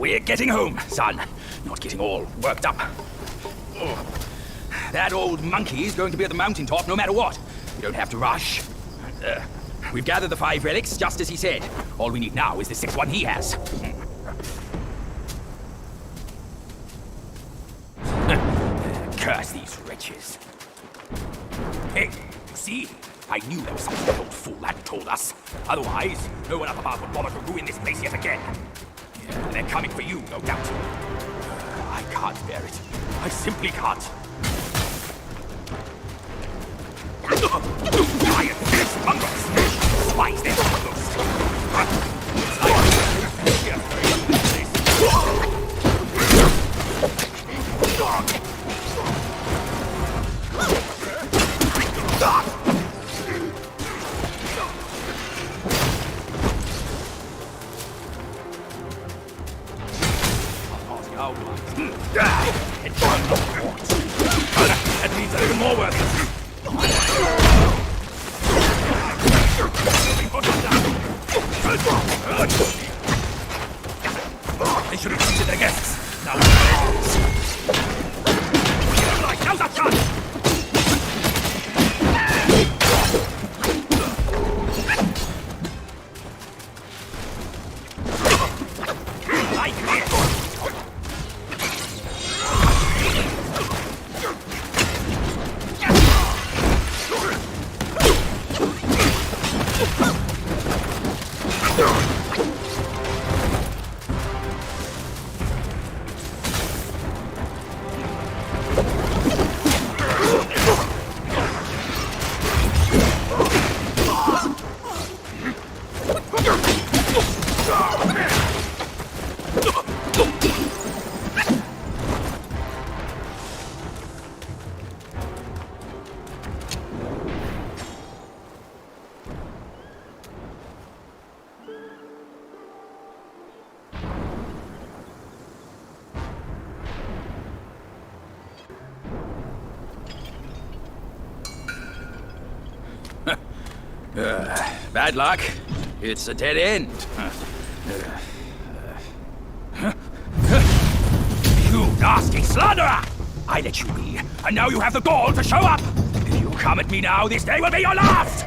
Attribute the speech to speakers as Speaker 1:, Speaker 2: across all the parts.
Speaker 1: We're getting home, son. Not getting all worked up. Oh. That old monkey is going to be at the mountaintop no matter what. We don't have to rush. We've gathered the 5 relics, just as he said. All we need now is the 6th one he has. Curse these wretches. Hey, you see? I knew there was something that old fool hadn't told us. Otherwise, no one up above would bother to ruin this place yet again. Yeah, they're coming for you, no doubt. I can't bear it. I simply can't. Giant fish mongrels! Spies their foremost! That means a little more work. They should have treated their guests. Now now's our chance! Bad luck. It's a dead end. You nasty slanderer! I let you be, and now you have the gall to show up! If you come at me now, this day will be your last!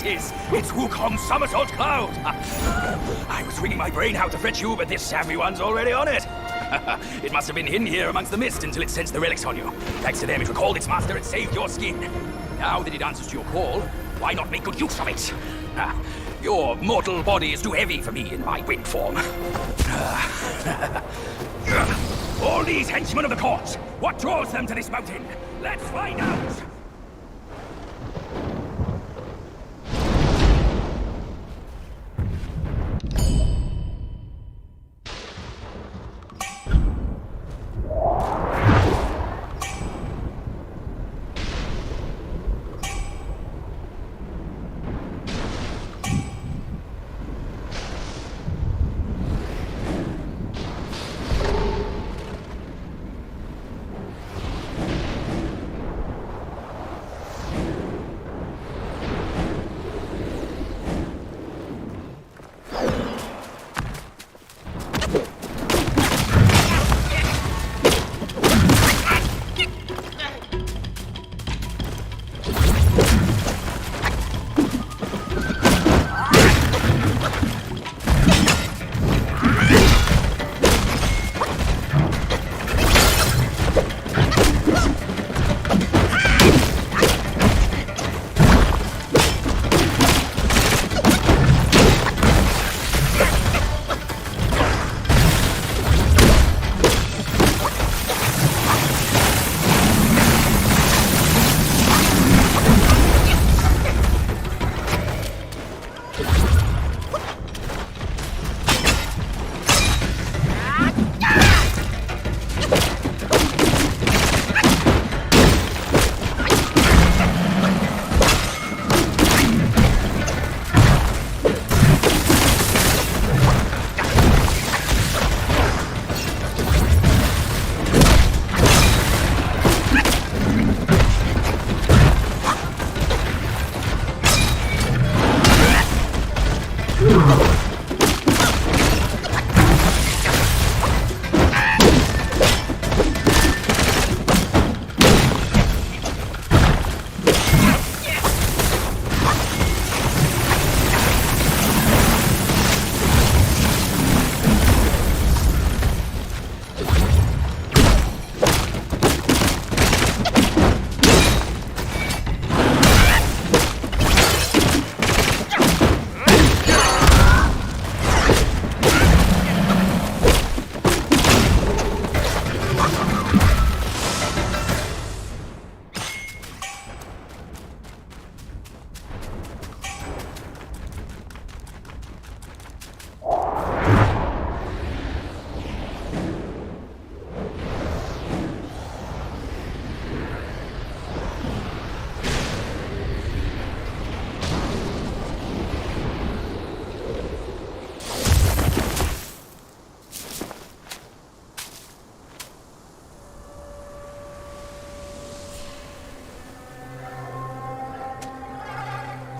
Speaker 1: is. It's Wukong's somersault cloud. I was wringing my brain how to fetch you, but this savvy one's already on it. It must have been hidden here amongst the mist until it sensed the relics on you. Thanks to them, it recalled its master and saved your skin. Now that it answers to your call, why not make good use of it? Your mortal body is too heavy for me in my wind form. All these henchmen of the court, what draws them to this mountain? Let's find out!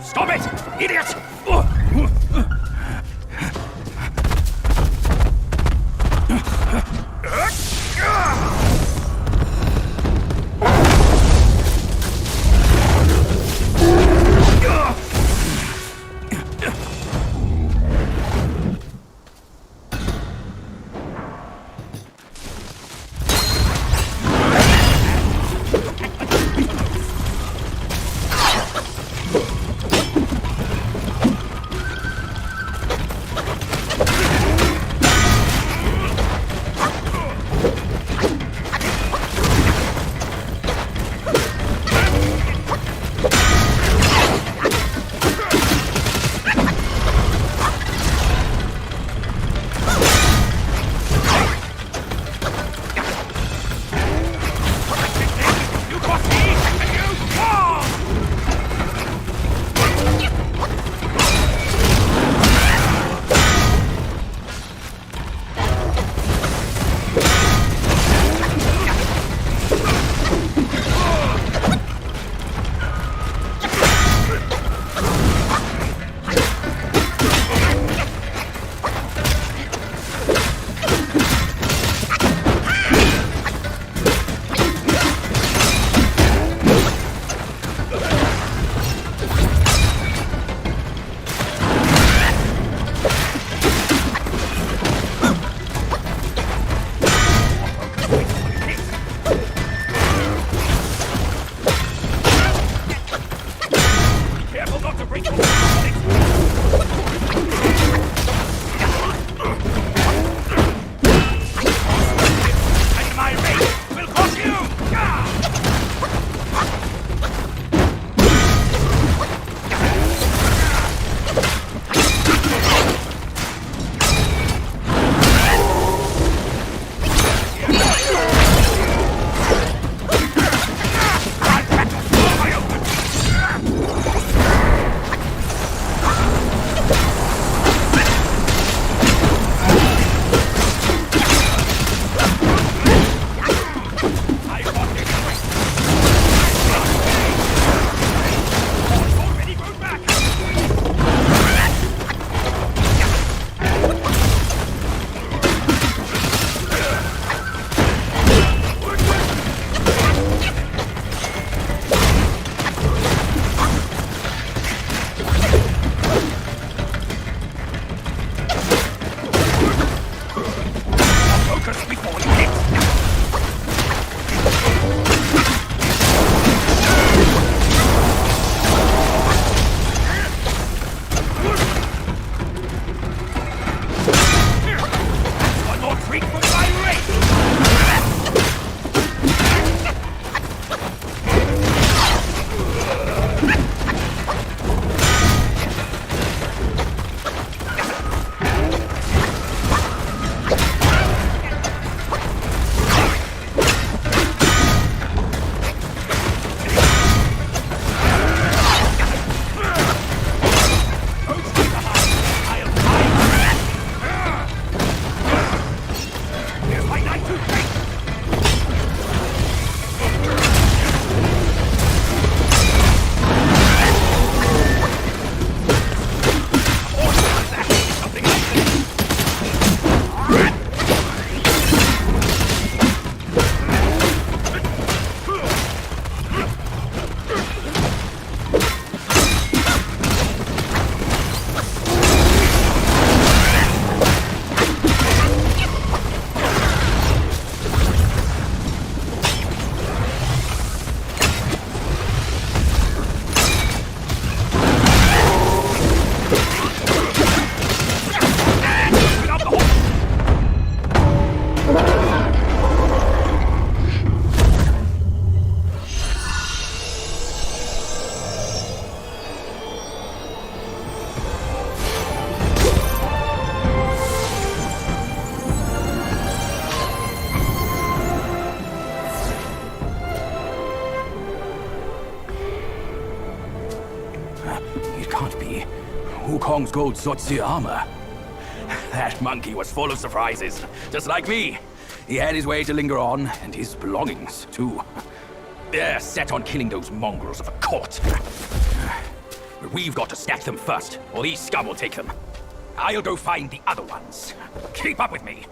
Speaker 1: Stop it, idiot! Wukong's gold Zotzi armor. That monkey was full of surprises, just like me. He had his way to linger on, and his belongings, too. They're set on killing those mongrels of a court. But we've got to snatch them first, or these scum will take them. I'll go find the other ones. Keep up with me.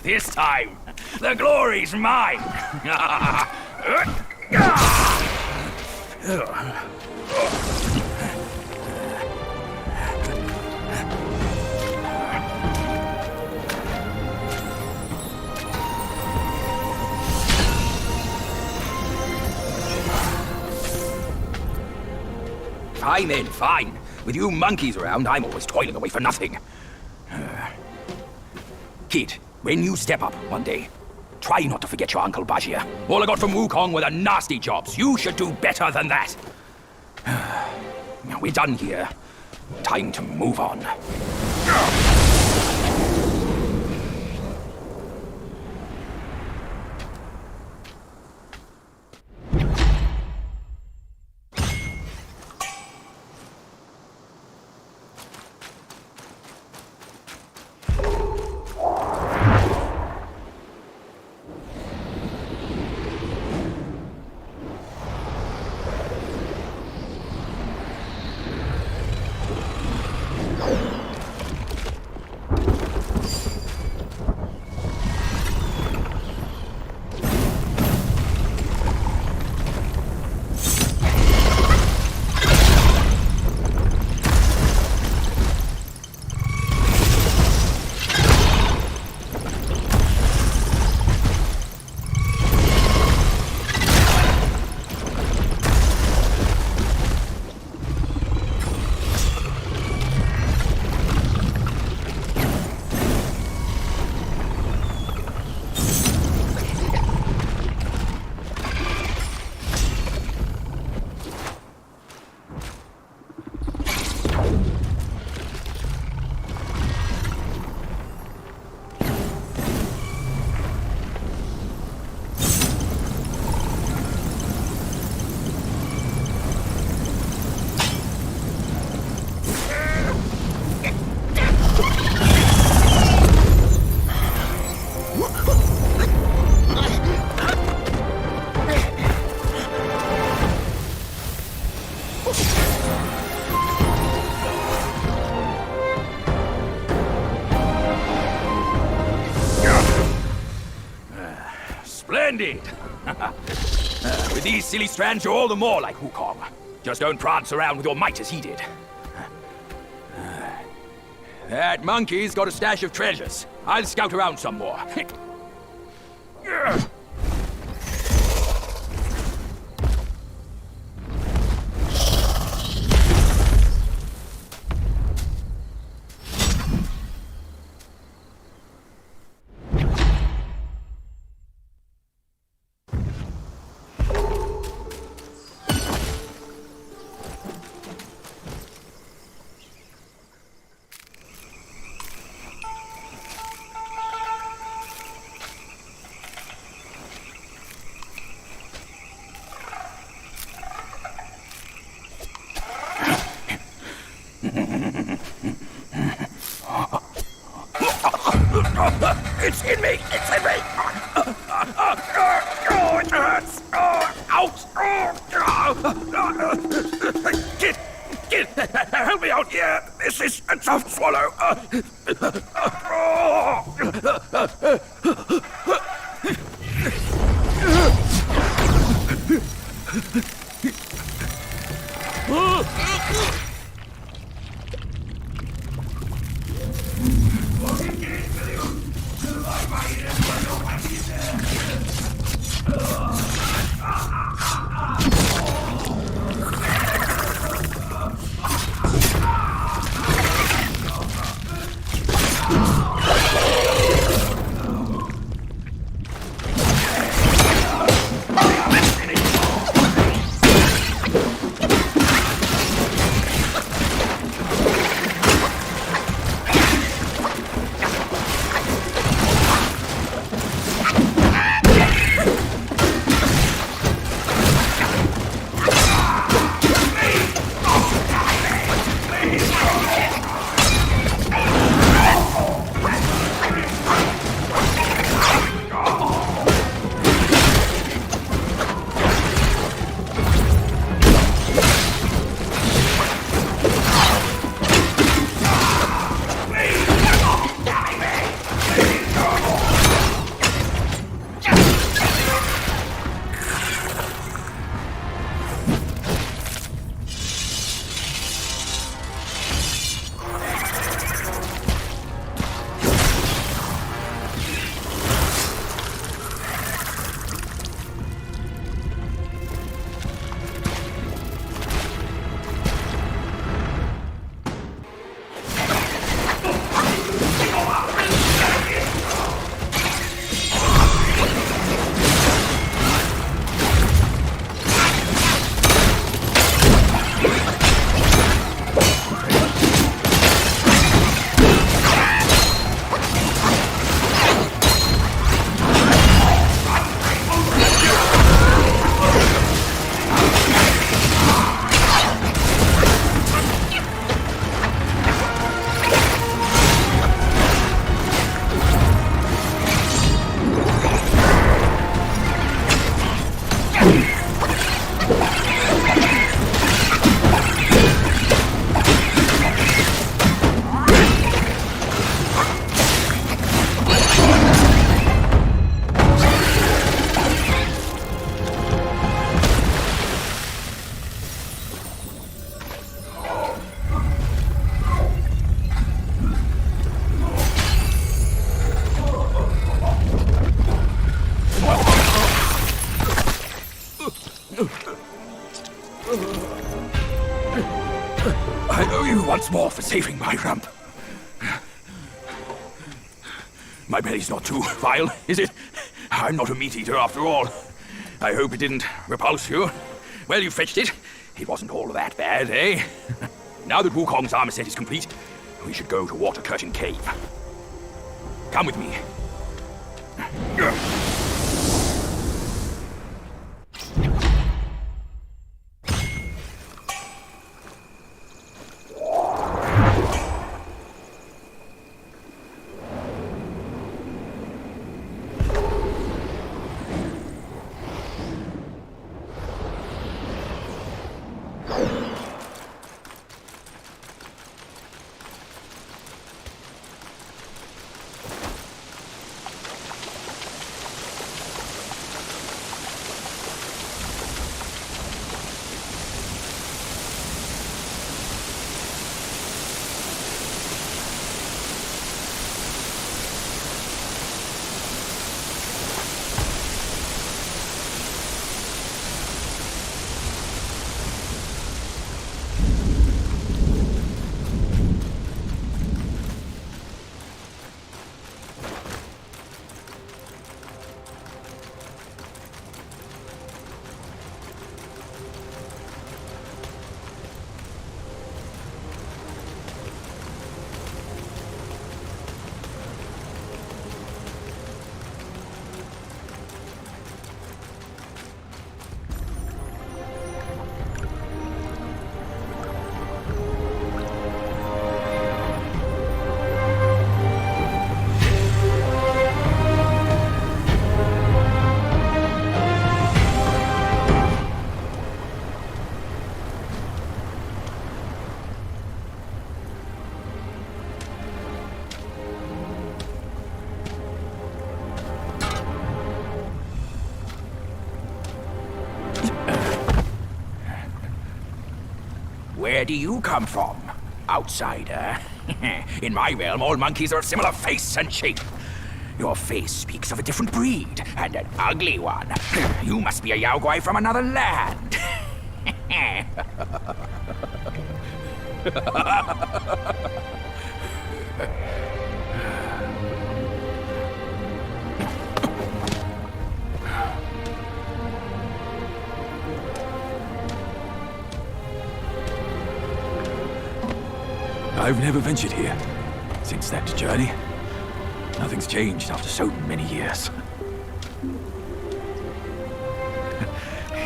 Speaker 1: This time, the glory's mine! Fine then, fine. With you monkeys around, I'm always toiling away for nothing. Kid, when you step up one day, try not to forget your Uncle Bajia. All I got from Wukong were the nasty jobs. You should do better than that. We're done here. Time to move on. Splendid! With these silly strands, you're all the more like Wukong. Just don't prance around with your might as he did. That monkey's got a stash of treasures. I'll scout around some more. It's in me! It's in me! Oh, it hurts! Ouch! Kid! Help me out here! This is a tough swallow! I owe you once more for saving my rump. My belly's not too vile, is it? I'm not a meat eater after all. I hope it didn't repulse you. Well, you fetched it. It wasn't all that bad, eh? Now that Wukong's armor set is complete, we should go to Water Curtain Cave. Come with me. Where do you come from, outsider? In my realm, all monkeys are of similar face and shape. Your face speaks of a different breed, and an ugly one. You must be a Yaogwai from another land.
Speaker 2: I've never ventured here since that journey. Nothing's changed after so many years.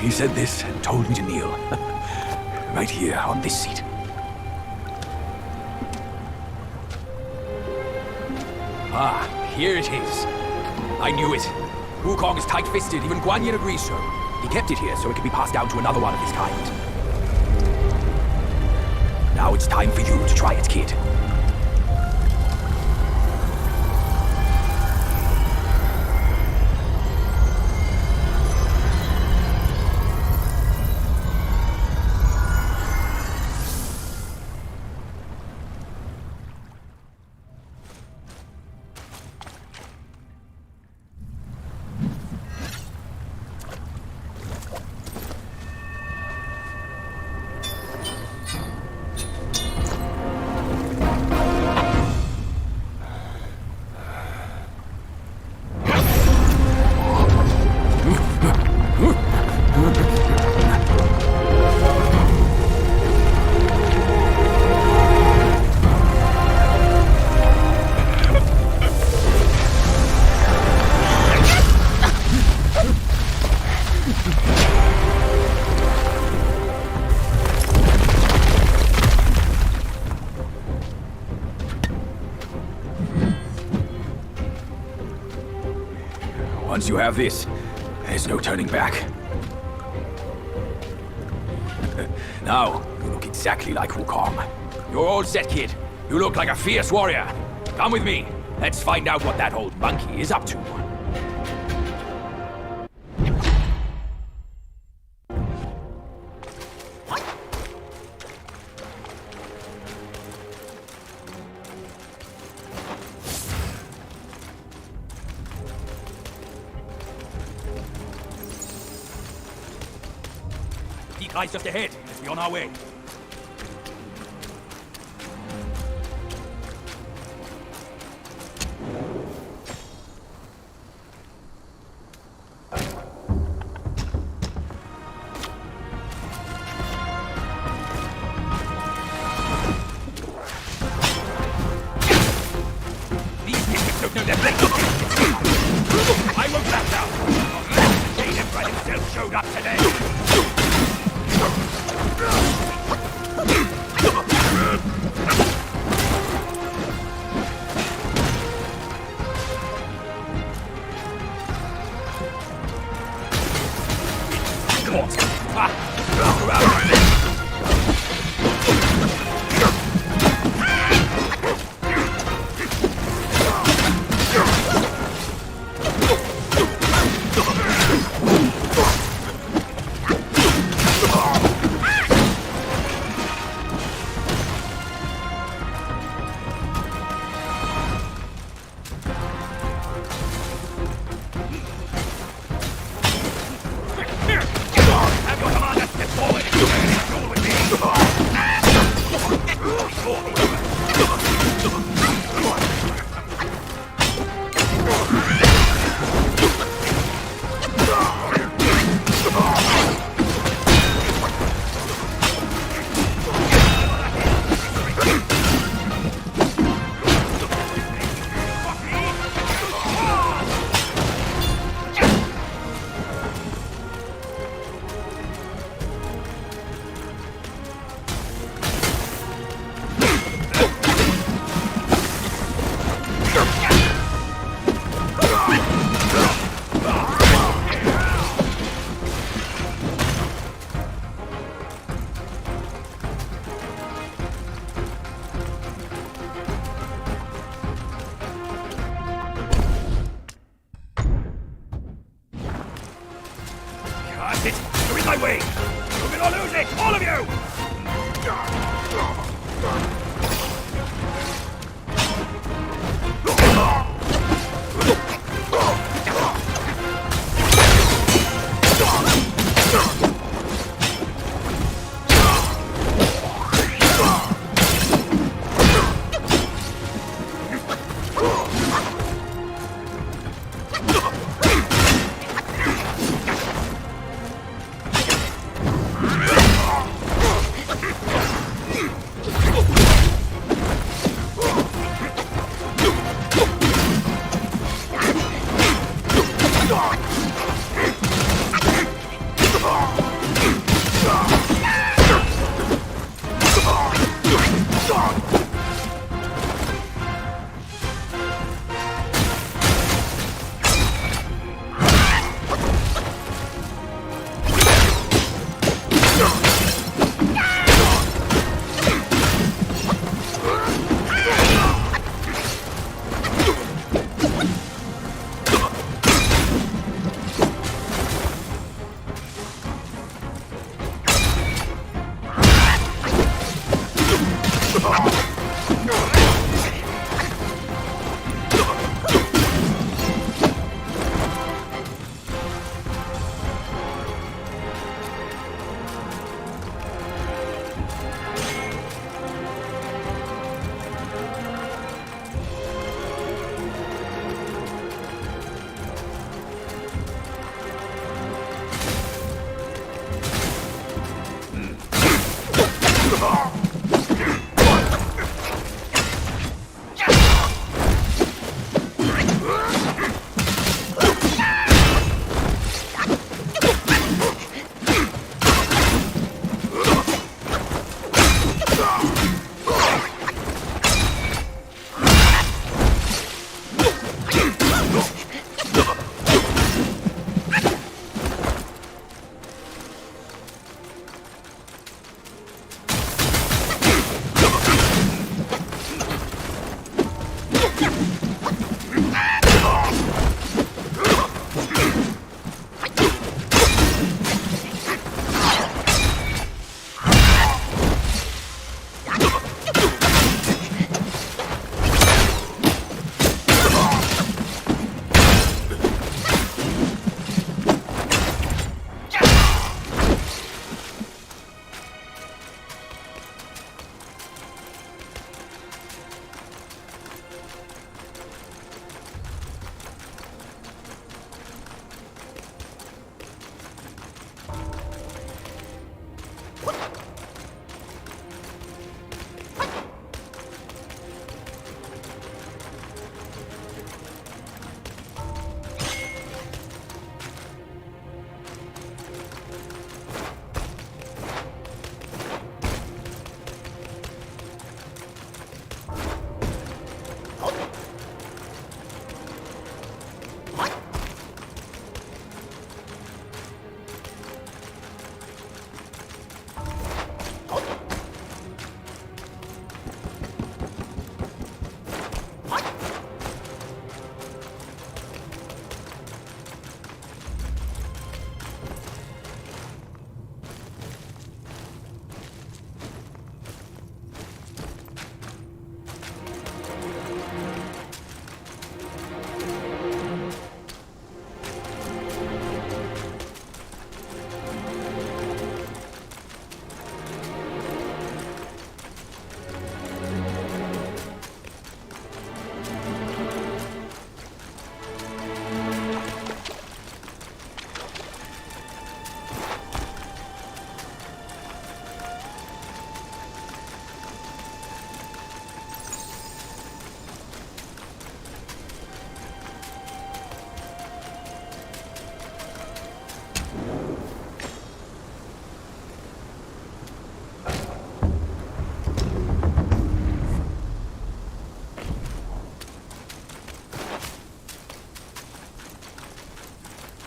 Speaker 2: He said this and told me to kneel. Right here on this seat.
Speaker 1: Ah, here it is. I knew it. Wukong is tight-fisted, even ģᴇʀᴜ agrees so. He kept it here so it could be passed down to another one of his kind. Now it's time for you to try it, kid.
Speaker 2: Once you have this, there's no turning back. Now, you look exactly like Wukong.
Speaker 1: You're all set, kid. You look like a fierce warrior. Come with me. Let's find out what that old monkey is up to. Peak lies just ahead. Let's be on our way. These biscuits don't know their place. I won't back down. The Emperor himself showed up today. You're in my way! Move it or lose it! All of you!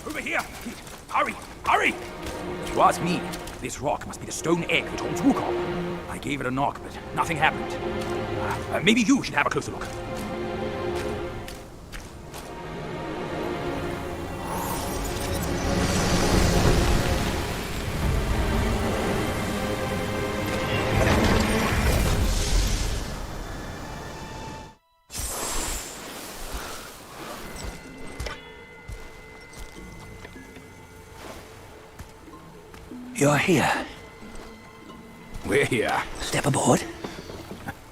Speaker 1: Over here! Hurry! Hurry! If you ask me, this rock must be the stone egg that holds Wukong. I gave it a knock, but nothing happened. Maybe you should have a closer look.
Speaker 3: You're here.
Speaker 2: We're here.
Speaker 3: Step aboard.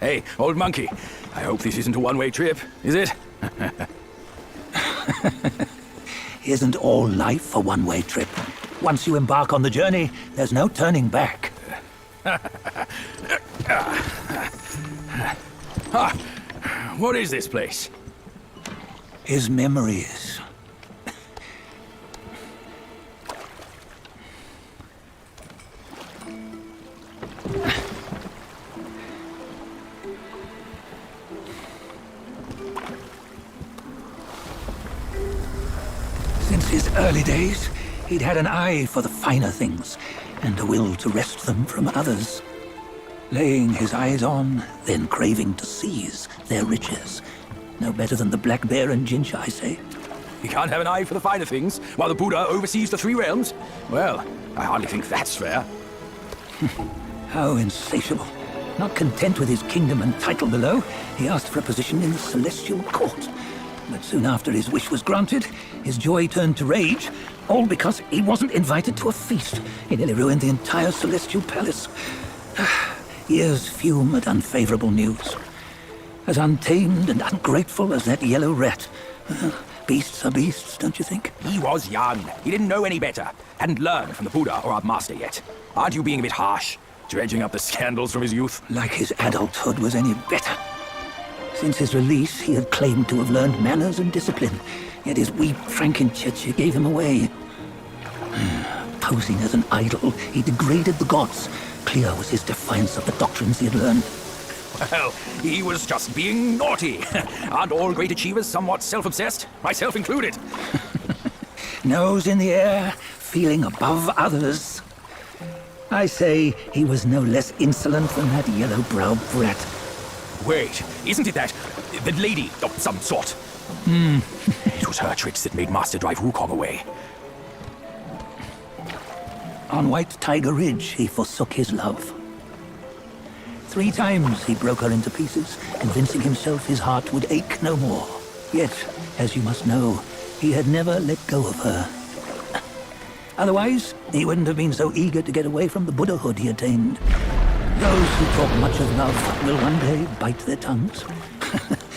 Speaker 2: Hey, old monkey. I hope this isn't a one-way trip, is it?
Speaker 3: Isn't all life a one-way trip? Once you embark on the journey, there's no turning back.
Speaker 2: What is this place?
Speaker 3: His memories. Since his early days, he'd had an eye for the finer things, and a will to wrest them from others. Laying his eyes on, then craving to seize their riches. No better than the black bear and Jincha, I say.
Speaker 2: You can't have an eye for the finer things, while the Buddha oversees the three realms? Well, I hardly think that's fair.
Speaker 3: How insatiable. Not content with his kingdom and title below, he asked for a position in the celestial court. But soon after his wish was granted, his joy turned to rage, all because he wasn't invited to a feast. He nearly ruined the entire celestial palace. Years fume at unfavorable news. As untamed and ungrateful as that yellow rat. Beasts are beasts, don't you think?
Speaker 1: He was young. He didn't know any better. Hadn't learned from the Buddha or our master yet. Aren't you being a bit harsh?
Speaker 2: Dredging up the scandals from his youth?
Speaker 3: Like his adulthood was any better. Since his release, he had claimed to have learned manners and discipline, yet his weak Frankenchurch gave him away. Posing as an idol, he degraded the gods. Clear was his defiance of the doctrines he had learned.
Speaker 1: Well, he was just being naughty. Aren't all great achievers somewhat self-obsessed? Myself included.
Speaker 3: Nose in the air, feeling above others. I say he was no less insolent than that yellow-browed brat.
Speaker 1: Wait, isn't it that lady of some sort? It was her tricks that made Master drive Wukong away.
Speaker 3: On White Tiger Ridge, he forsook his love. 3 times he broke her into pieces, convincing himself his heart would ache no more. Yet, as you must know, he had never let go of her. Otherwise, he wouldn't have been so eager to get away from the Buddhahood he attained. Those who talk much of love will one day bite their tongues.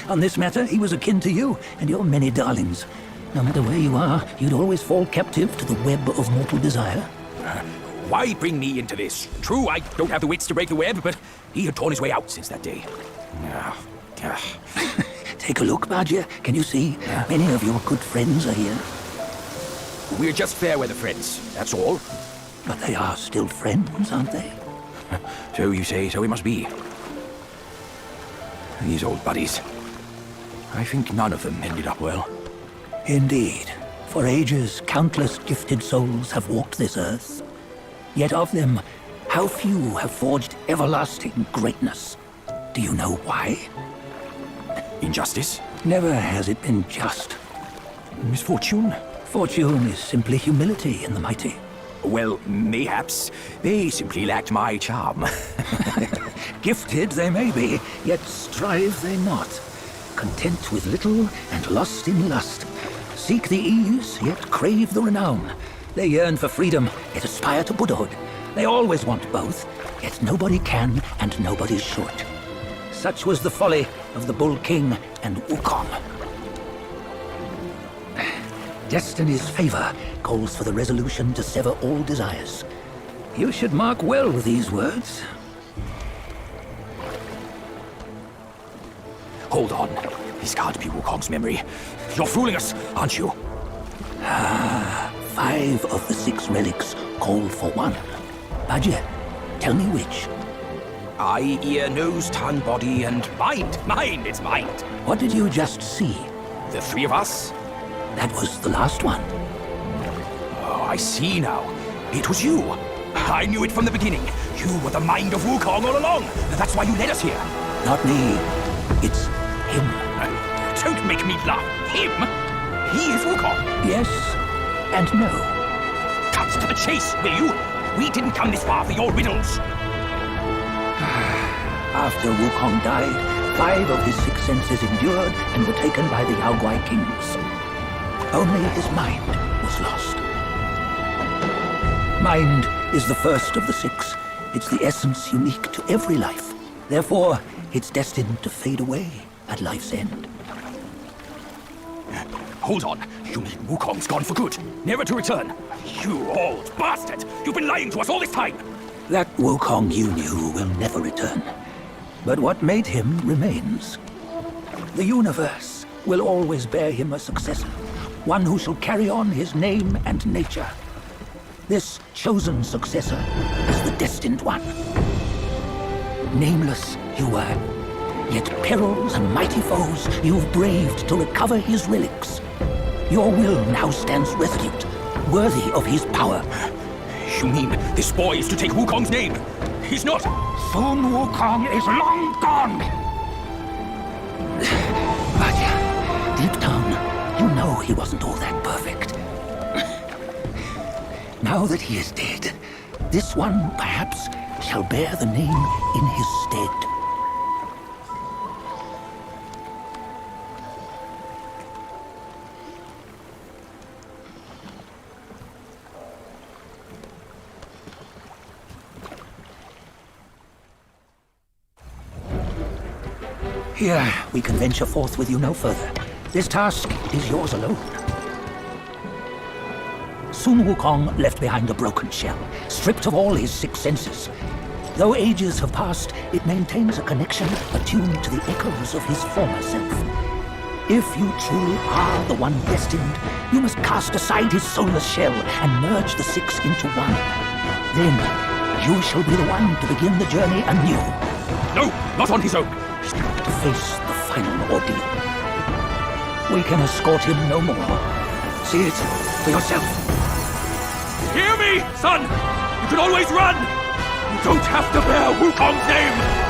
Speaker 3: On this matter, he was akin to you and your many darlings. No matter where you are, you'd always fall captive to the web of mortal desire.
Speaker 1: Why bring me into this? True, I don't have the wits to break the web, but he had torn his way out since that day.
Speaker 3: Take a look, Bajia. Can you see? Many of your good friends are here.
Speaker 1: We're just fair weather friends, that's all.
Speaker 3: But they are still friends, aren't they?
Speaker 1: So you say, so it must be. These old buddies. I think none of them ended up well.
Speaker 3: Indeed. For ages, countless gifted souls have walked this earth. Yet of them, how few have forged everlasting greatness? Do you know why?
Speaker 1: Injustice?
Speaker 3: Never has it been just.
Speaker 1: Misfortune?
Speaker 3: Fortune is simply humility in the mighty.
Speaker 1: Well, mayhaps they simply lacked my charm.
Speaker 3: Gifted they may be, yet strive they not. Content with little and lost in lust. Seek the ease, yet crave the renown. They yearn for freedom, yet aspire to Buddhahood. They always want both, yet nobody can and nobody's short. Such was the folly of the Bull King and Wukong. Destiny's favor calls for the resolution to sever all desires. You should mark well these words.
Speaker 1: Hold on. This can't be Wukong's memory. You're fooling us, aren't you?
Speaker 3: 5 of the 6 relics call for one. Bajia, tell me which.
Speaker 1: Eye, ear, nose, tongue, body, and mind. Mind, it's mind.
Speaker 3: What did you just see?
Speaker 1: The 3 of us?
Speaker 3: That was the last one.
Speaker 1: Oh, I see now. It was you. I knew it from the beginning. You were the mind of Wukong all along. That's why you led us here.
Speaker 3: Not me. It's him.
Speaker 1: Don't make me laugh. Him? He is Wukong.
Speaker 3: Yes and no.
Speaker 1: Cut to the chase, will you? We didn't come this far for your riddles.
Speaker 3: After Wukong died, 5 of his 6 senses endured and were taken by the Yaoguai kings. Only his mind was lost. Mind is the first of the six. It's the essence unique to every life. Therefore, it's destined to fade away at life's end.
Speaker 1: Hold on. You mean Wukong's gone for good? Never to return? You old bastard! You've been lying to us all this time!
Speaker 3: That Wukong you knew will never return. But what made him remains. The universe will always bear him a successor, one who shall carry on his name and nature. This chosen successor is the Destined One. Nameless you were, yet perils and mighty foes you've braved to recover his relics. Your will now stands resolute, worthy of his power.
Speaker 1: You mean this boy is to take Wukong's name? He's not!
Speaker 3: Sun Wukong is long gone! But deep down, you know he wasn't all that perfect. Now that he is dead, this one, perhaps, shall bear the name in his stead. Here, we can venture forth with you no further. This task is yours alone. Sun Wukong left behind a broken shell, stripped of all his six senses. Though ages have passed, it maintains a connection attuned to the echoes of his former self. If you truly are the one destined, you must cast aside his soulless shell and merge the six into one. Then, you shall be the one to begin the journey anew.
Speaker 1: No, not on his own!
Speaker 3: To face the final ordeal. We can escort him no more. See it for yourself.
Speaker 1: Hear me, son! You can always run! You don't have to bear Wukong's name!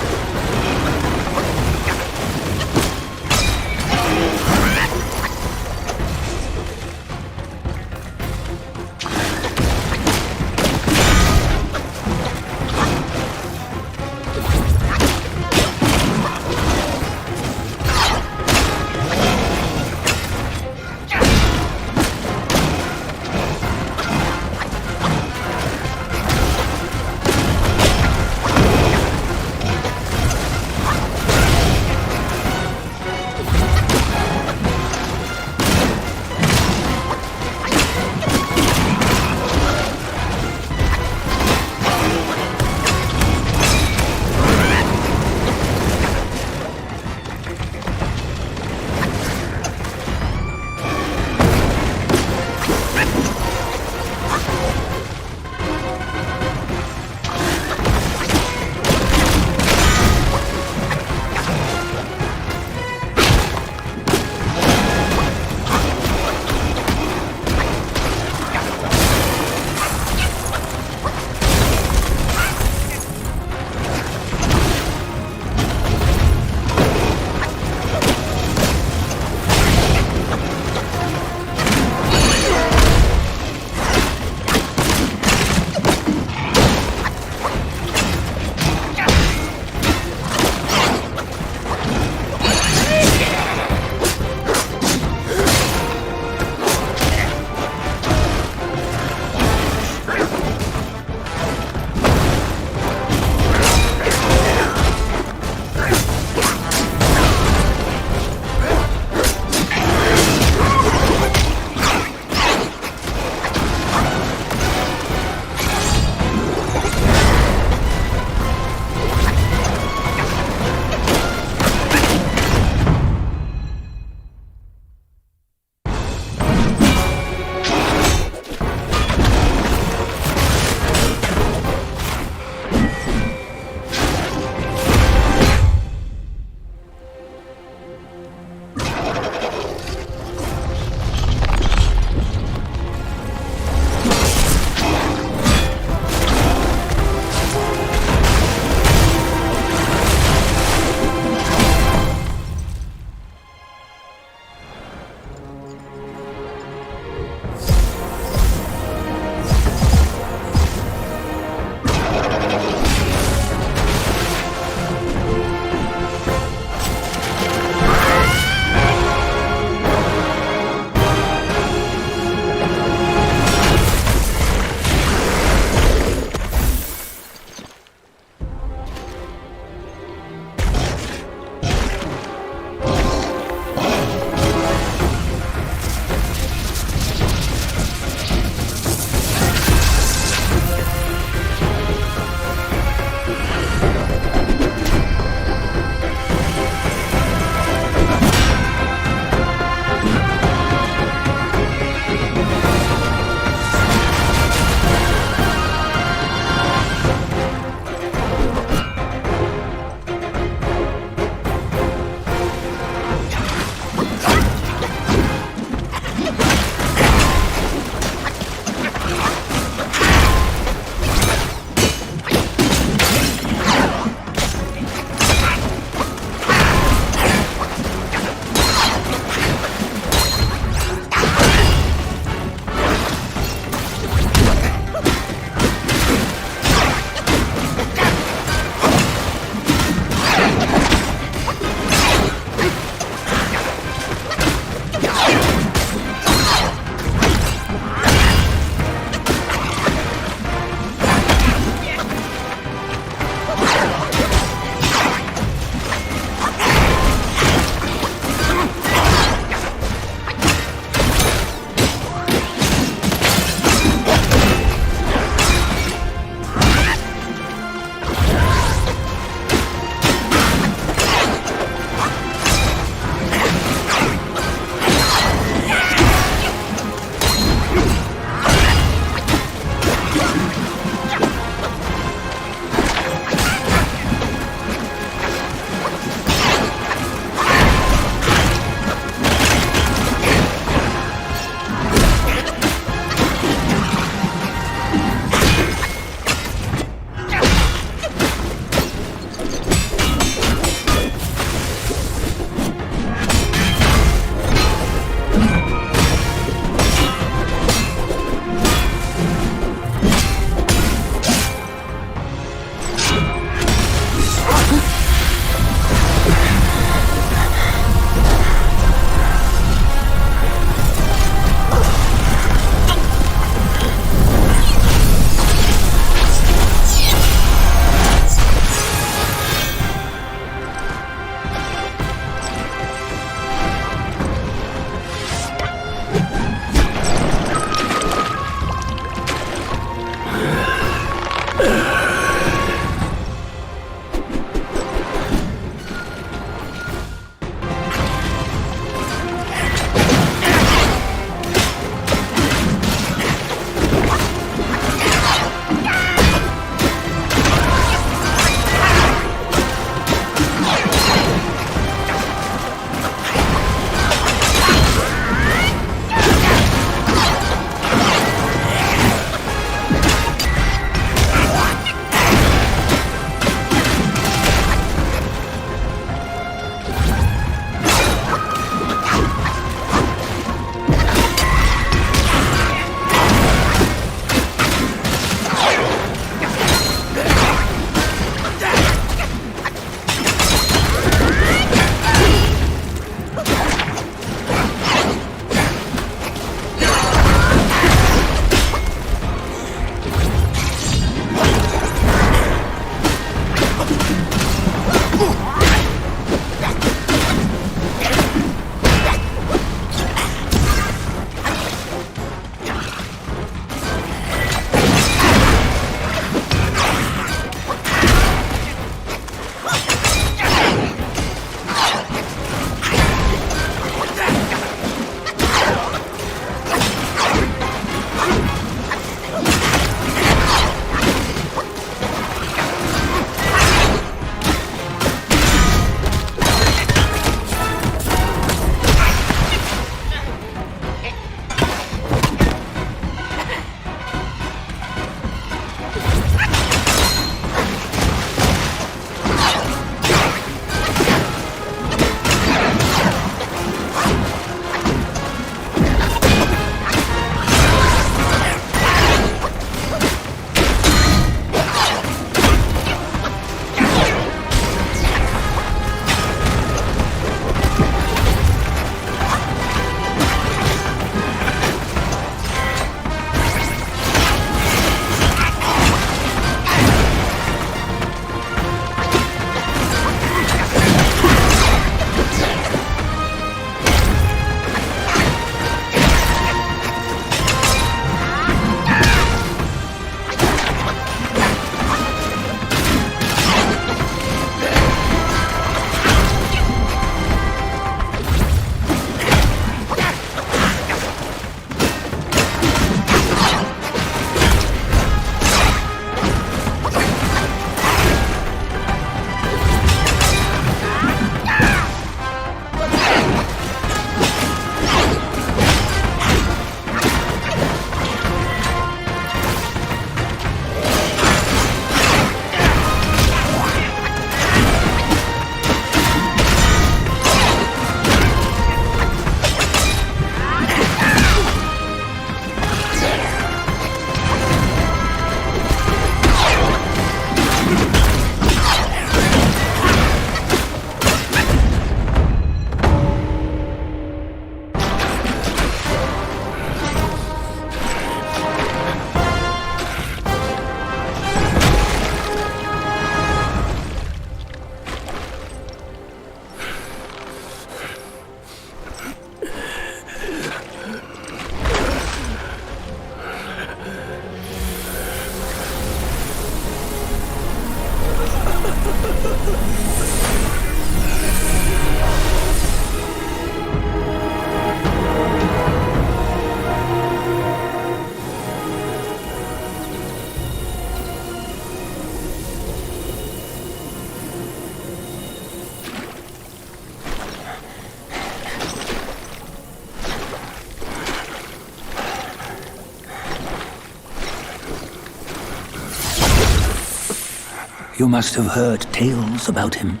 Speaker 3: You must have heard tales about him.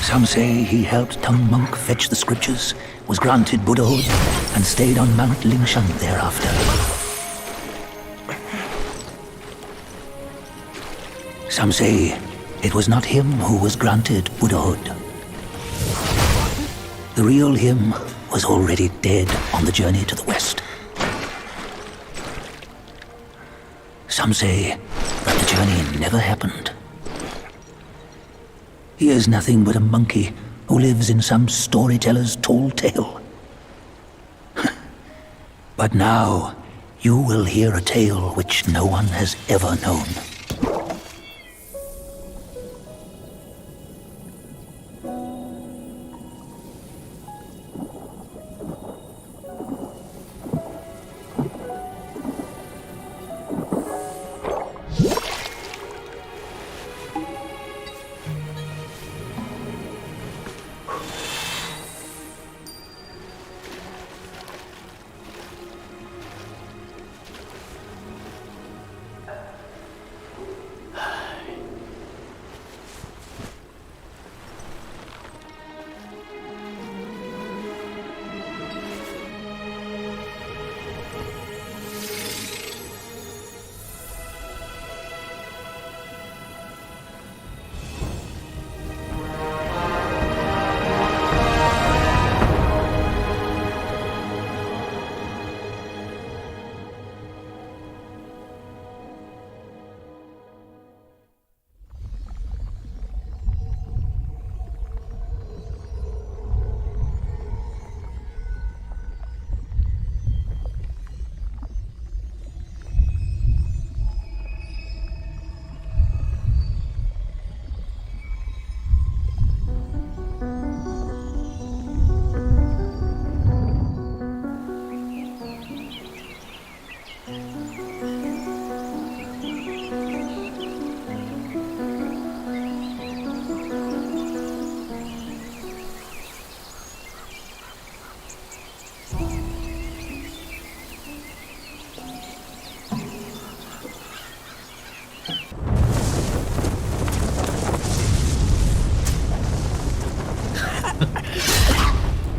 Speaker 3: Some say he helped Tung Monk fetch the scriptures, was granted Buddhahood, and stayed on Mount Lingshan thereafter. Some say it was not him who was granted Buddhahood. The real him was already dead on the journey to the west. Some say that the journey never happened. He is nothing but a monkey who lives in some storyteller's tall tale. But now, you will hear a tale which no one has ever known.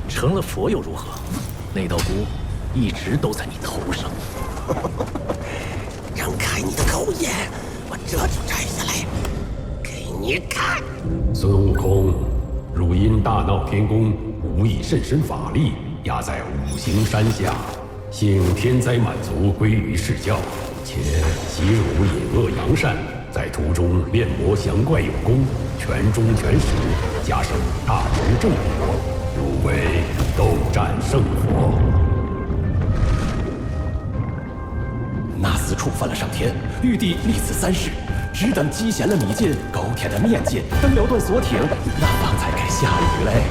Speaker 4: 成了佛又如何？那道箍一直都在你头上。
Speaker 5: 让开你的狗眼，我这就摘下来给你看。
Speaker 6: 孙悟空，汝因大闹天宫，无以甚深法力，压在五行山下，幸天灾满足归于释教，且习汝隐恶扬善，在途中练魔降怪有功，全中全实，加深大直正果，汝为斗战胜佛。
Speaker 4: 那厮触犯了上天，玉帝立此3世，只等积咸了米劲，高舔了面筋，等了断锁艇，那方才该下雨嘞。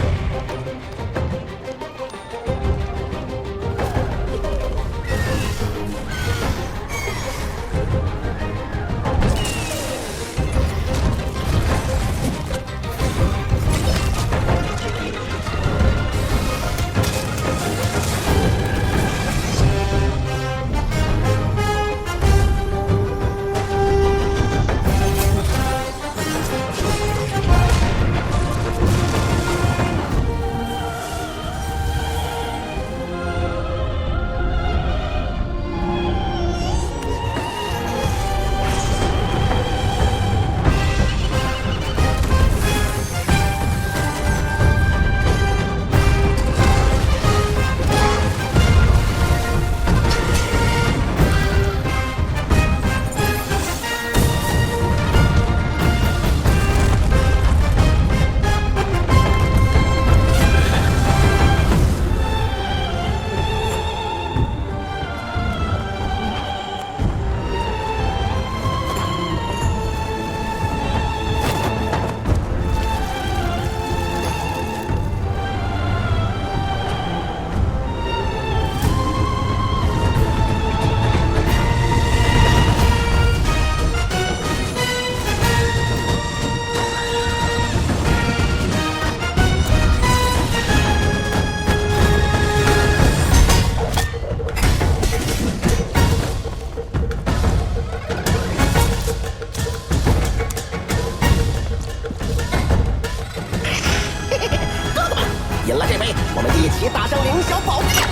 Speaker 5: 要保命。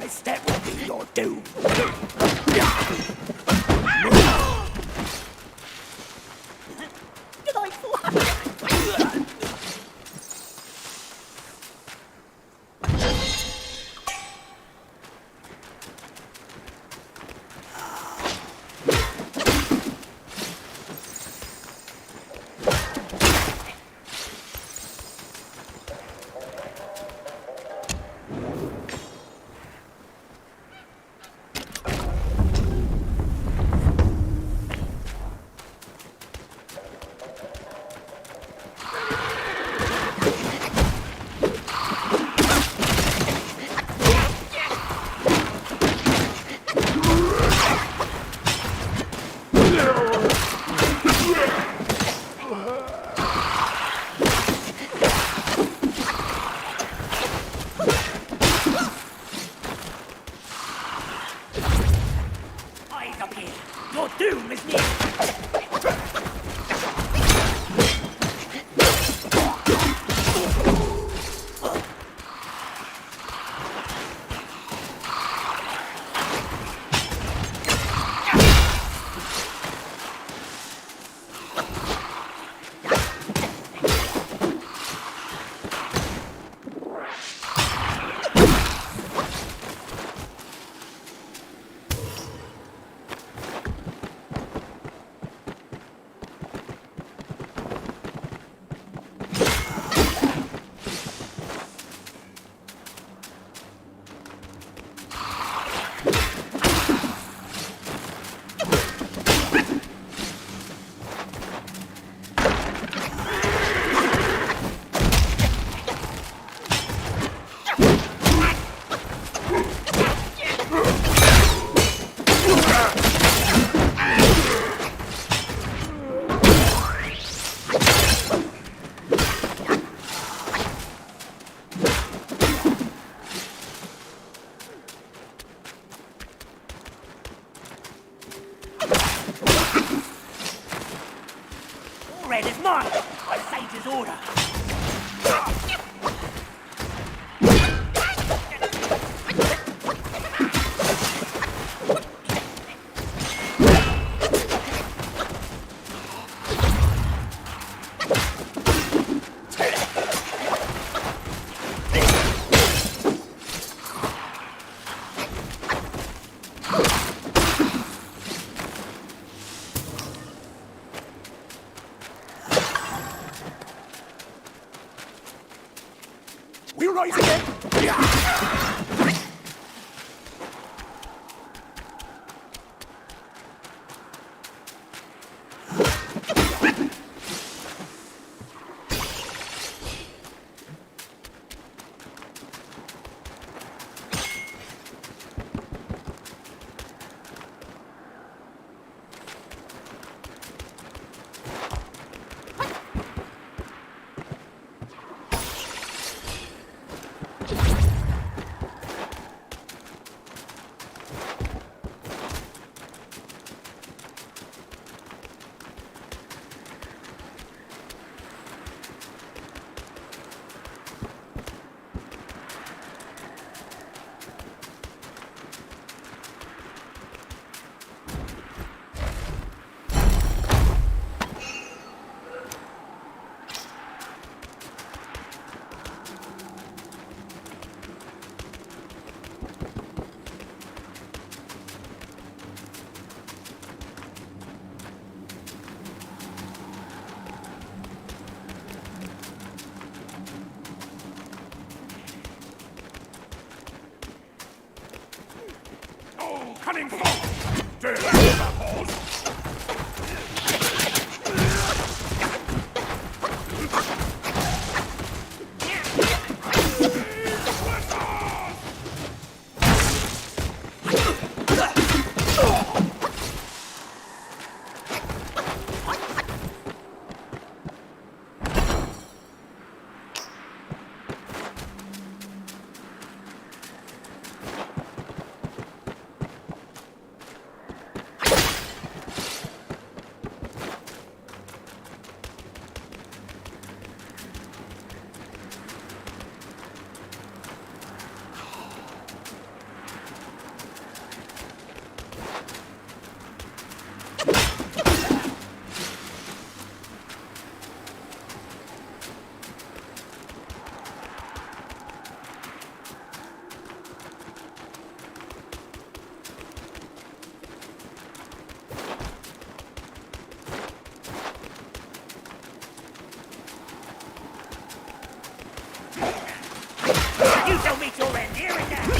Speaker 1: misstep will be your doom. Your doom is near! Red is mine! I sage's order! We rise again! Cunning foe! Dare never pause! You tell me to end here and now!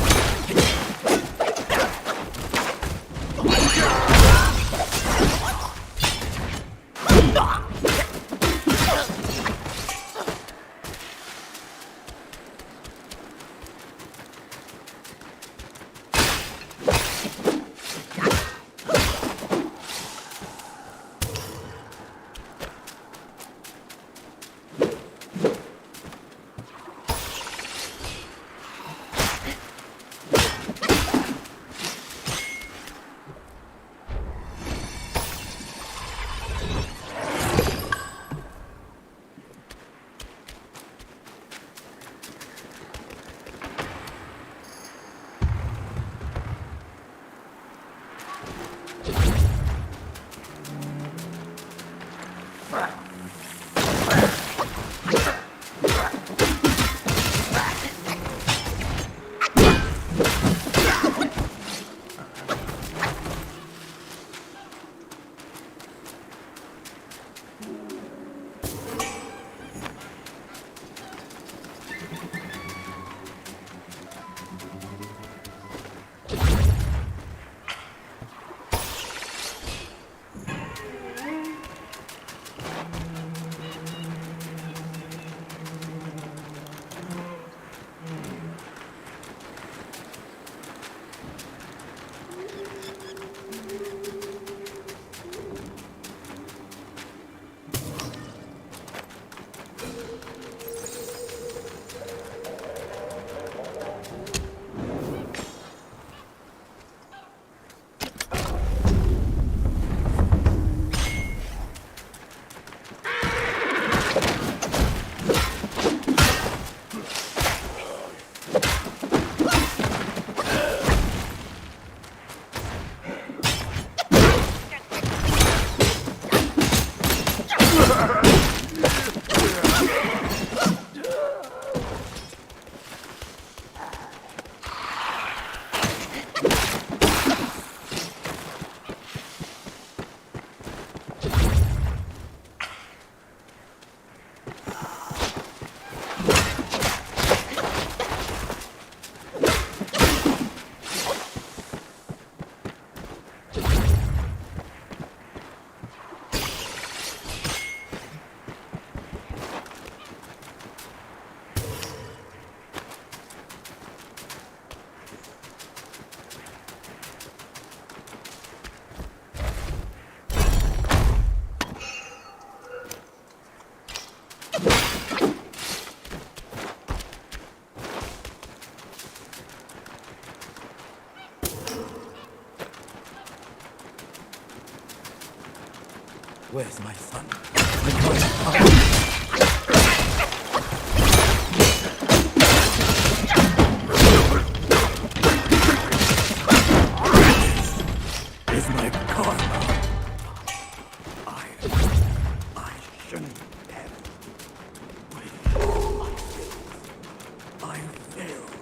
Speaker 2: Where's my son? Is my karma? I shouldn't have. I failed.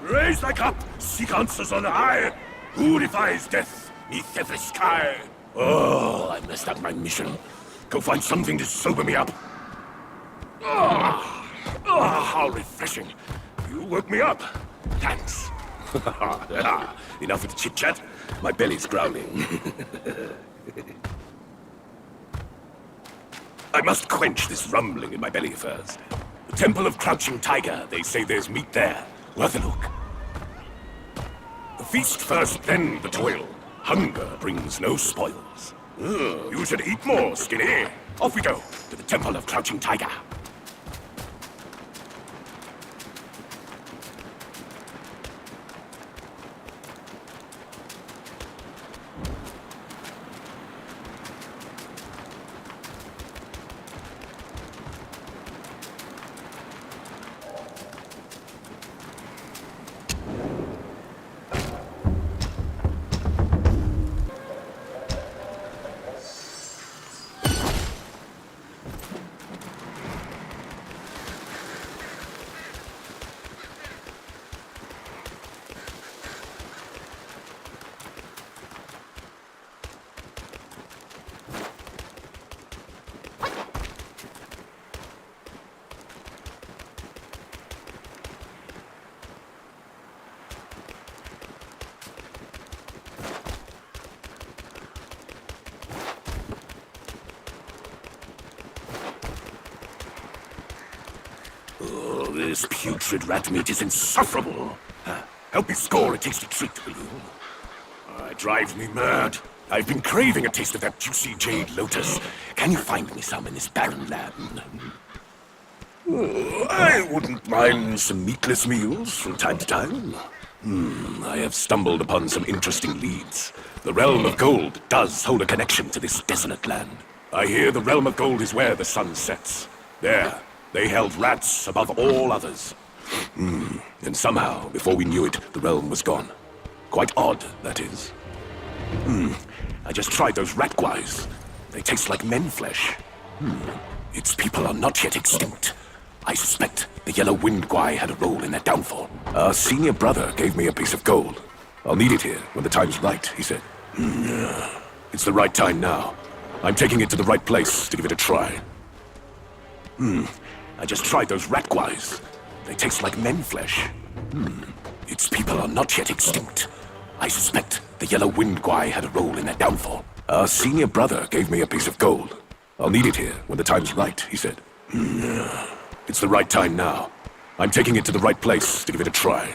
Speaker 1: Raise thy cup, seek answers on high. Who defies death neath every sky? Oh, I messed up my mission. Go find something to sober me up. How refreshing. You woke me up. Thanks. Enough with the chit-chat. My belly's growling. I must quench this rumbling in my belly first. The Temple of Crouching Tiger. They say there's meat there. Worth a look. The feast first, then the toil. Hunger brings no spoils. You should eat more, Skinny. Off we go to the Temple of Crouching Tiger. This putrid rat meat is insufferable. Help me score a tasty treat, will you? It drives me mad. I've been craving a taste of that juicy jade lotus. Can you find me some in this barren land? I wouldn't mind some meatless meals from time to time. I have stumbled upon some interesting leads. The Realm of Gold does hold a connection to this desolate land. I hear the Realm of Gold is where the sun sets. There. They held rats above all others. And somehow, before we knew it, the realm was gone. Quite odd, that is. I just tried those rat guais. They taste like men flesh. Its people are not yet extinct. I suspect the yellow wind guai had a role in their downfall. Our senior brother gave me a piece of gold. I'll need it here when the time's right, he said. It's the right time now. I'm taking it to the right place to give it a try. I just tried those rat guais. They taste like men flesh. Its people are not yet extinct. I suspect the yellow wind guai had a role in their downfall. Our senior brother gave me a piece of gold. I'll need it here when the time's right, he said. It's the right time now. I'm taking it to the right place to give it a try.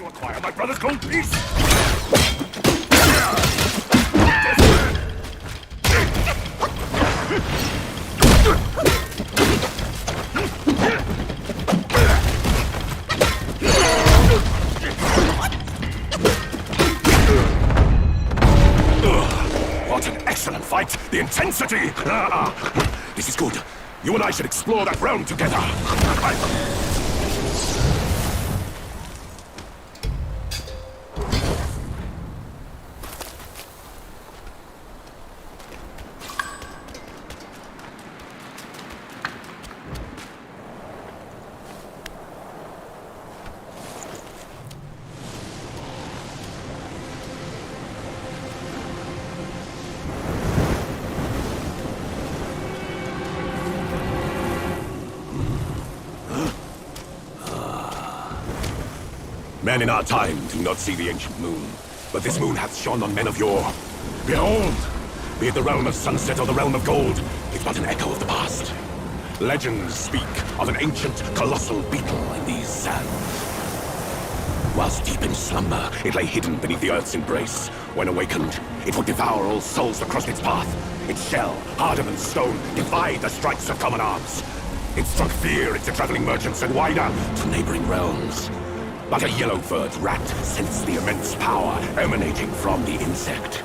Speaker 1: Acquire my brother's gold piece! What an excellent fight! The intensity! This is good. You and I should explore that realm together. Men in our time do not see the ancient moon, but this moon hath shone on men of yore. Behold! Be it the realm of sunset or the realm of gold, it's but an echo of the past. Legends speak of an ancient, colossal beetle in these sands. Whilst deep in slumber, it lay hidden beneath the earth's embrace. When awakened, it would devour all souls that crossed its path. Its shell, harder than stone, defied the strikes of common arms. It struck fear into traveling merchants and wider to neighboring realms. but a yellow-furred rat sensed the immense power emanating from the insect.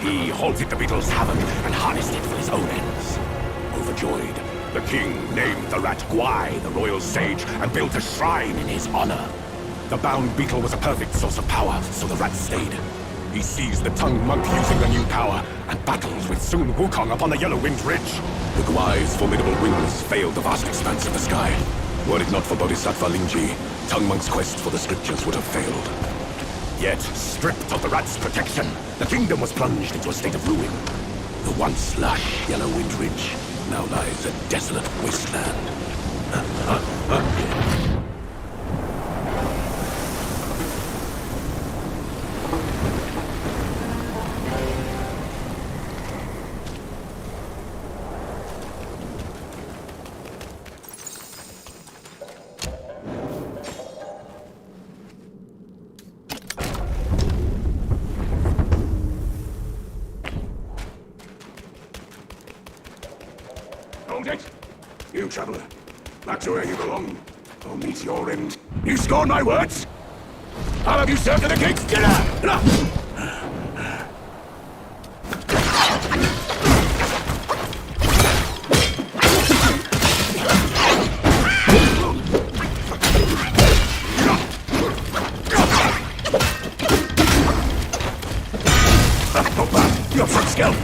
Speaker 1: He halted the beetle's havoc and harnessed it for his own ends. Overjoyed, the king named the rat ģᴇʀ, the royal sage, and built a shrine in his honor. The bound beetle was a perfect source of power, so the rat stayed. He seized the tongue monk using the new power, and battled with Myth Wukong upon the Yellow-Winged Ridge. The ģᴇʀ's formidable wings veiled the vast expanse of the sky. Were it not for Bodhisattva Lingji, Tongue Monk's quest for the scriptures would have failed. Yet, stripped of the rat's protection, the kingdom was plunged into a state of ruin. The once lush Yellow-Winged Ridge now lies a desolate wasteland. Hold it! You traveler, back to where you belong, or meet your end. You scorn my words? I'll have you served to the king's dinner! Not bad. You have some skill.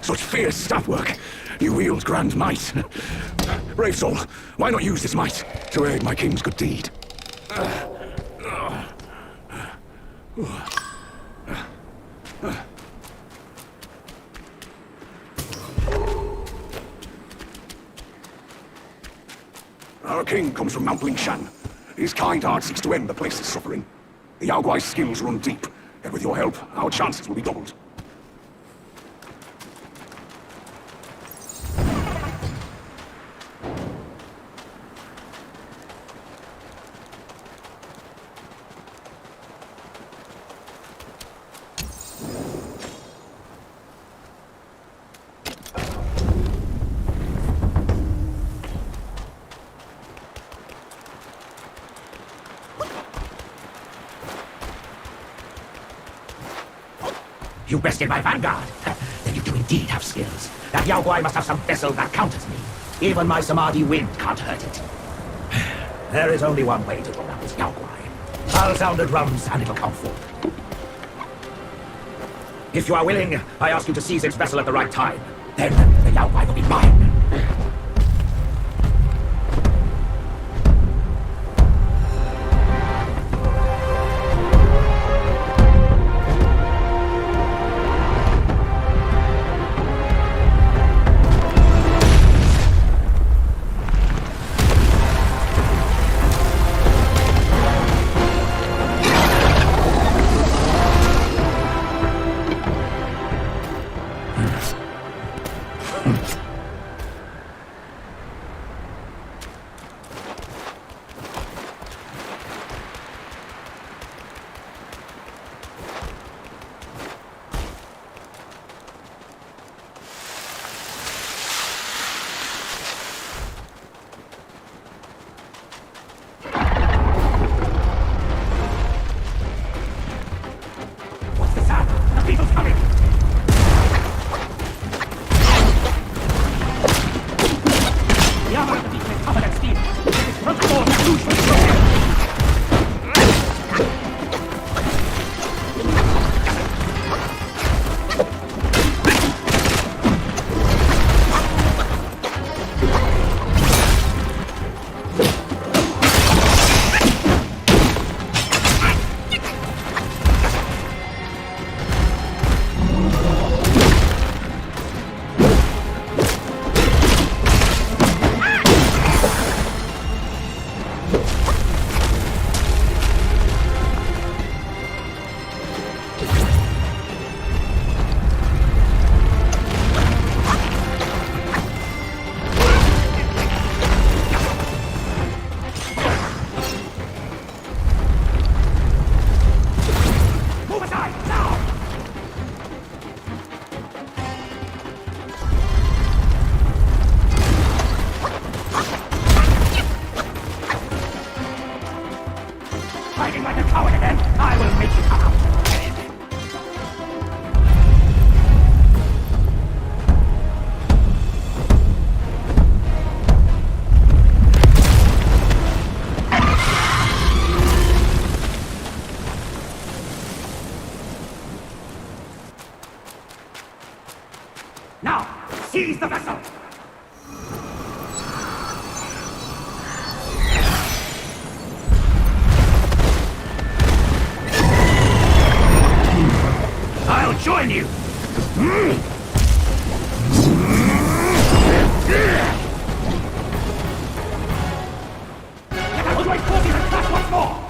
Speaker 1: Such fierce staff work. You wield grand might. Brave soul, why not use this might to aid my king's good deed? Our king comes from Mount Lingshan. His kind heart seeks to end the place's suffering. The ģᴇʀ's skills run deep, and with your help, our chances will be doubled.
Speaker 5: You bested my vanguard. Then you do indeed have skills. That ģᴇʀ must have some vessel that counters me. Even my Samadhi wind can't hurt it. There is only one way to draw out this ģᴇʀ. I'll sound the drums and it'll come forth. If you are willing, I ask you to seize its vessel at the right time. Then the ģᴇʀ will be mine. Hiding like a coward again? I will make you come out. Now, seize the vessel! I'll join you! Hold my forces and clash once more!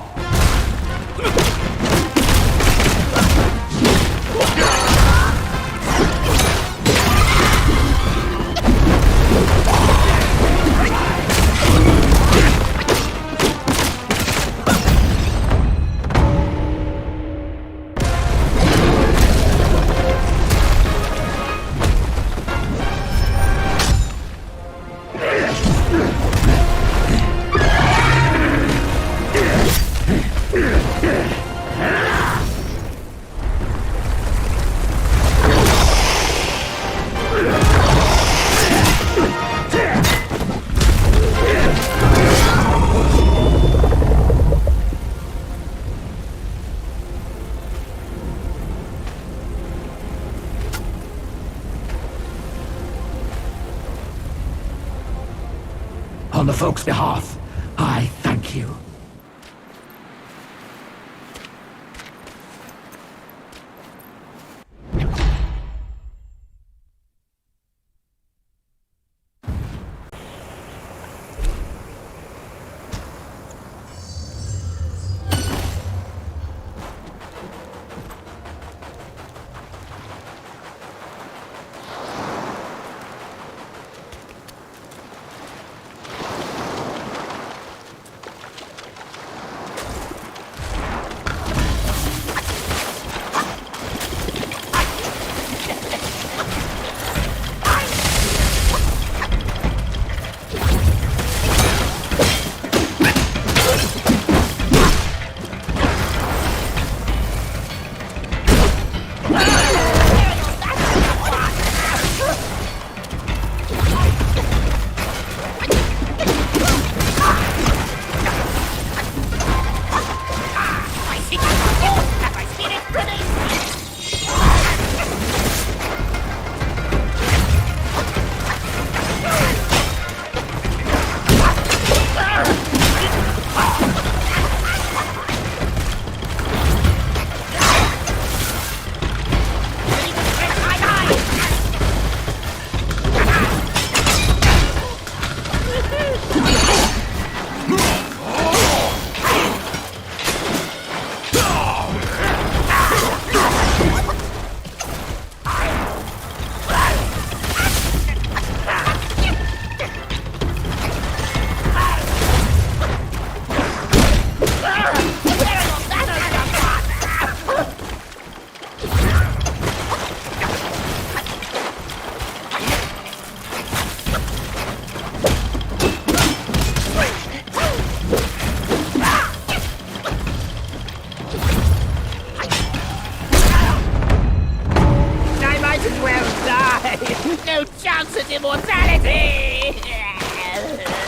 Speaker 5: On the folk's behalf, I thank you.
Speaker 7: No chance at immortality!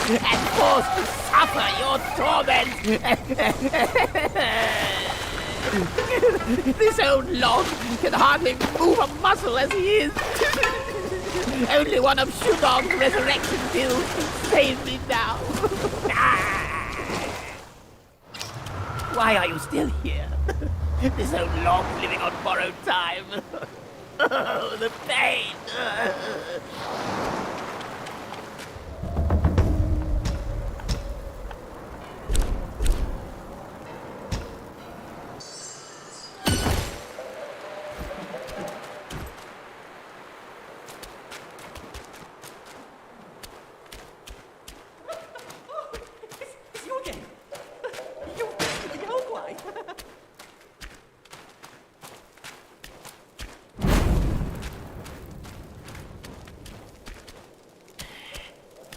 Speaker 7: And forced to suffer your torment! This old log can hardly move a muscle as he is. Only one of Wukong's resurrection pills can save me now. Why are you still here? This old log living on borrowed time. Oh, the pain!
Speaker 8: It's you again! You Ʞᴜ.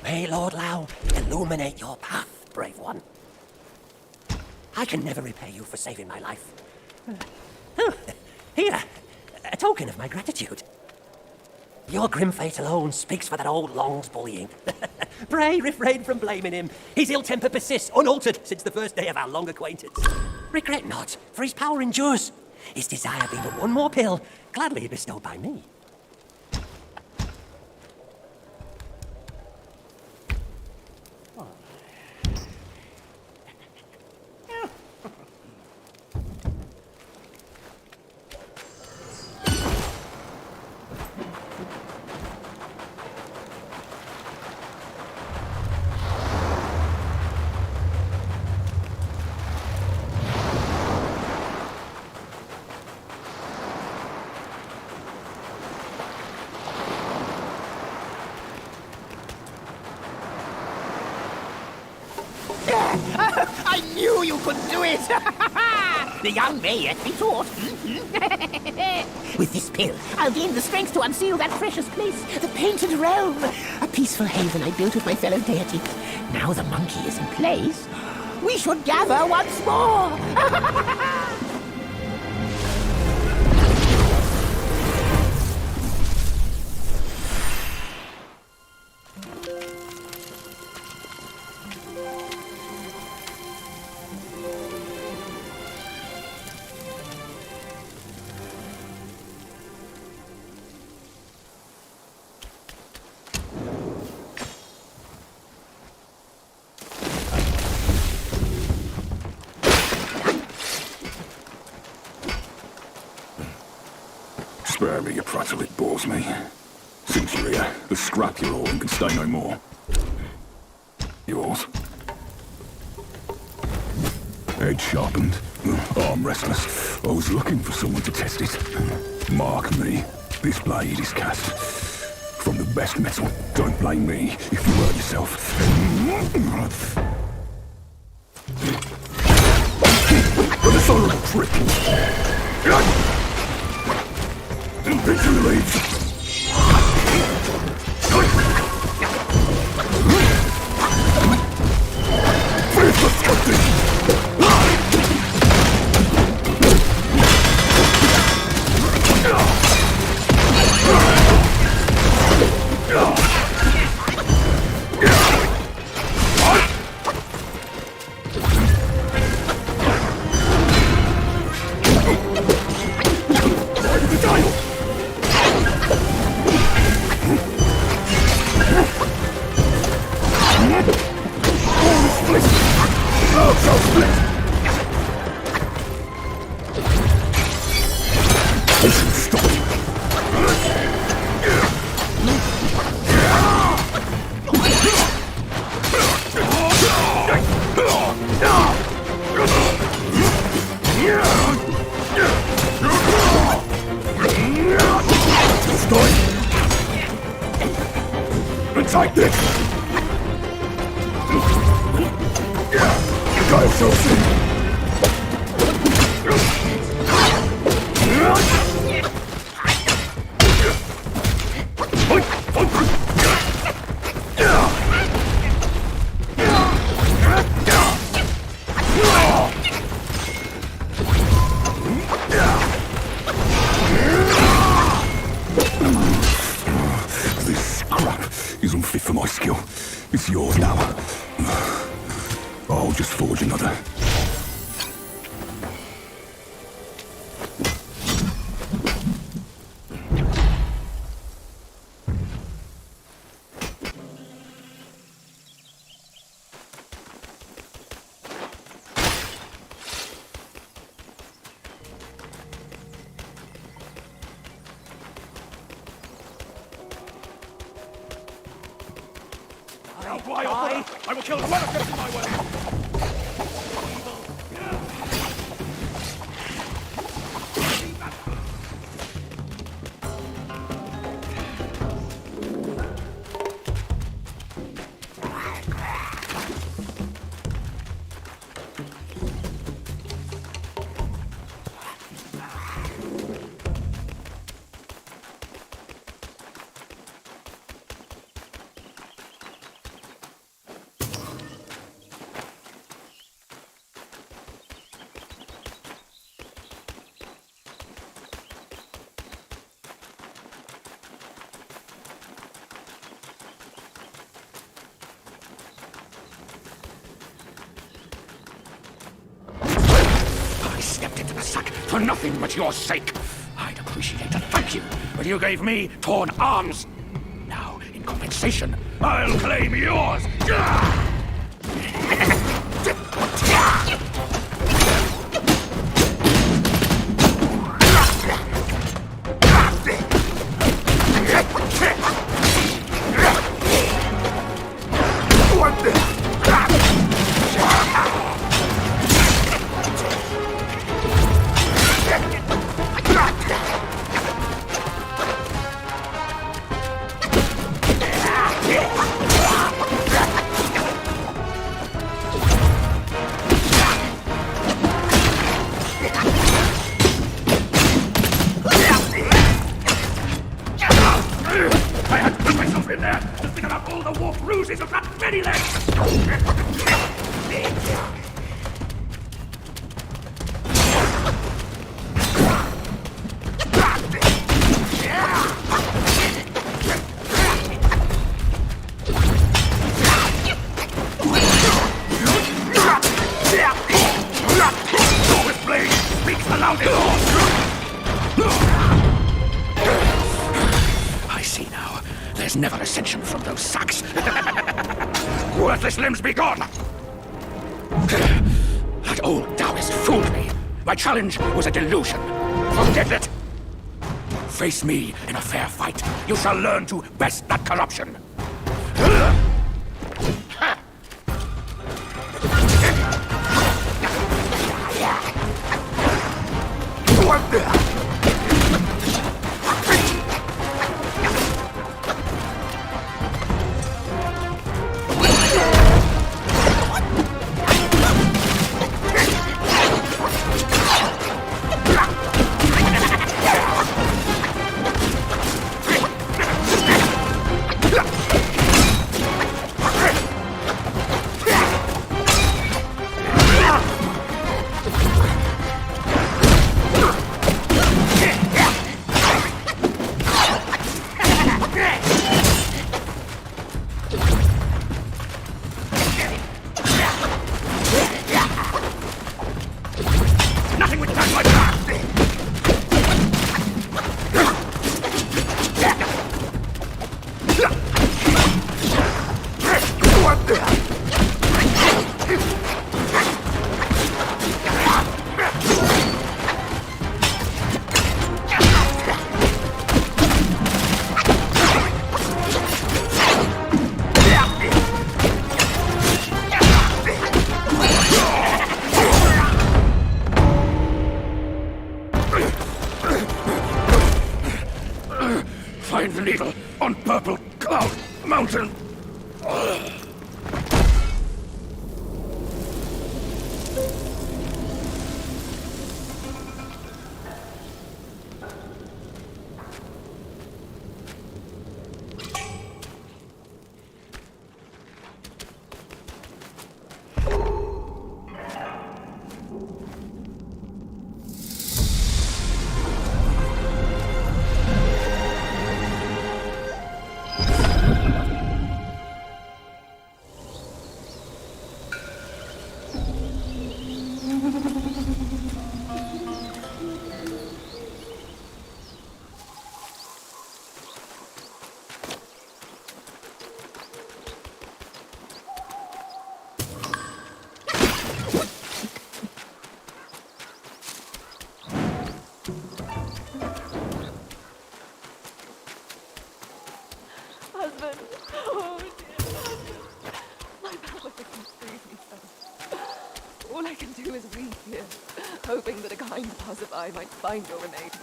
Speaker 9: May Lord Lao illuminate your path, brave one.
Speaker 5: I can never repay you for saving my life. Oh, here, a token of my gratitude. Your grim fate alone speaks for that old Long's bullying. Pray refrain from blaming him. His ill temper persists, unaltered, since the first day of our long acquaintance. Regret not, for his power endures. His desire being but one more pill, gladly bestowed by me.
Speaker 7: I knew you could do it! The young may yet be taught. With this pill, I'll gain the strength to unseal that precious place, the Painted Realm. A peaceful haven I built with my fellow deity. Now the monkey is in place, we should gather once more!
Speaker 2: Spare me, you prattle, it bores me. Since you're here, the scrap you're holding can stay no more. Yours. Edge sharpened, arm restless. I was looking for someone to test it. Mark me, this blade is cast from the best metal. Don't blame me if you hurt yourself. But the soul of a trick! Into the leaves! Faithless sculpting! Take this! Guys, so soon! This scrap isn't fit for my skill. It's yours now. I'll just forge another.
Speaker 1: I will kill whoever gets in my way!
Speaker 5: to the sack for nothing but your sake. I'd appreciate a thank you, but you gave me torn arms. Now, in compensation, I'll claim yours. I see now. There's never ascension from those sacks. Worthless limbs be gone! That old Taoist fooled me. My challenge was a delusion. Forget it! Face me in a fair fight. You shall learn to best that corruption. Find the needle on Purple Cloud Mountain.
Speaker 8: Husband! Oh, dear husband! My power can free me so. All I can do is weep here, hoping that a kind passerby might find your remains.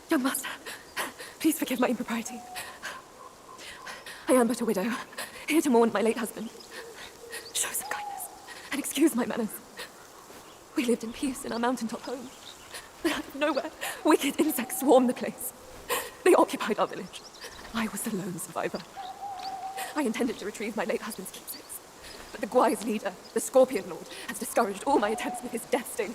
Speaker 8: Young master, please forgive my impropriety. I am but a widow, here to mourn my late husband. Show some kindness, and excuse my manners. We lived in peace in our mountaintop home, but out of nowhere, wicked insects swarmed the place. They occupied our village. I was the lone survivor. I intended to retrieve my late husband's keepsakes, but the Ģᴇ's leader, the Scorpion Lord, has discouraged all my attempts with his death sting.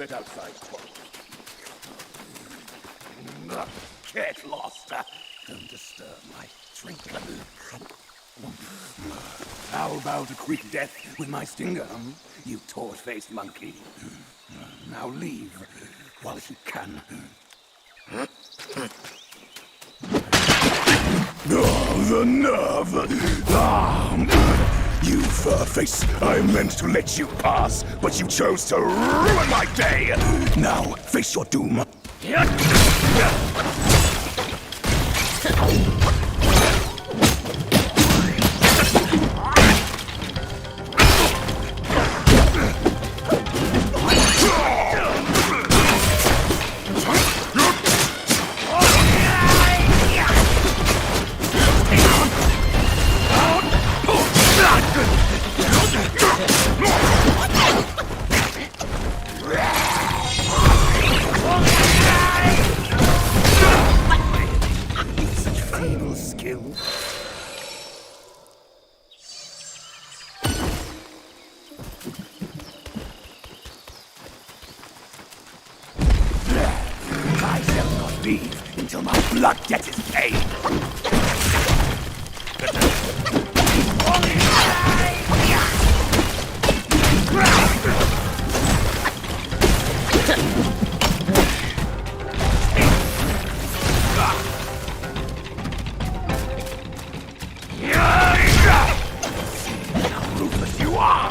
Speaker 2: met outside.
Speaker 1: Get lost. Don't disturb my drinker.
Speaker 2: I'll bow to quick death with my stinger, you tort-faced monkey. Now leave while you can. Oh, the nerve! You fur-face, I meant to let you pass, but you chose to ruin my day! Now, face your doom. Until my blood debt is paid. How ruthless you are!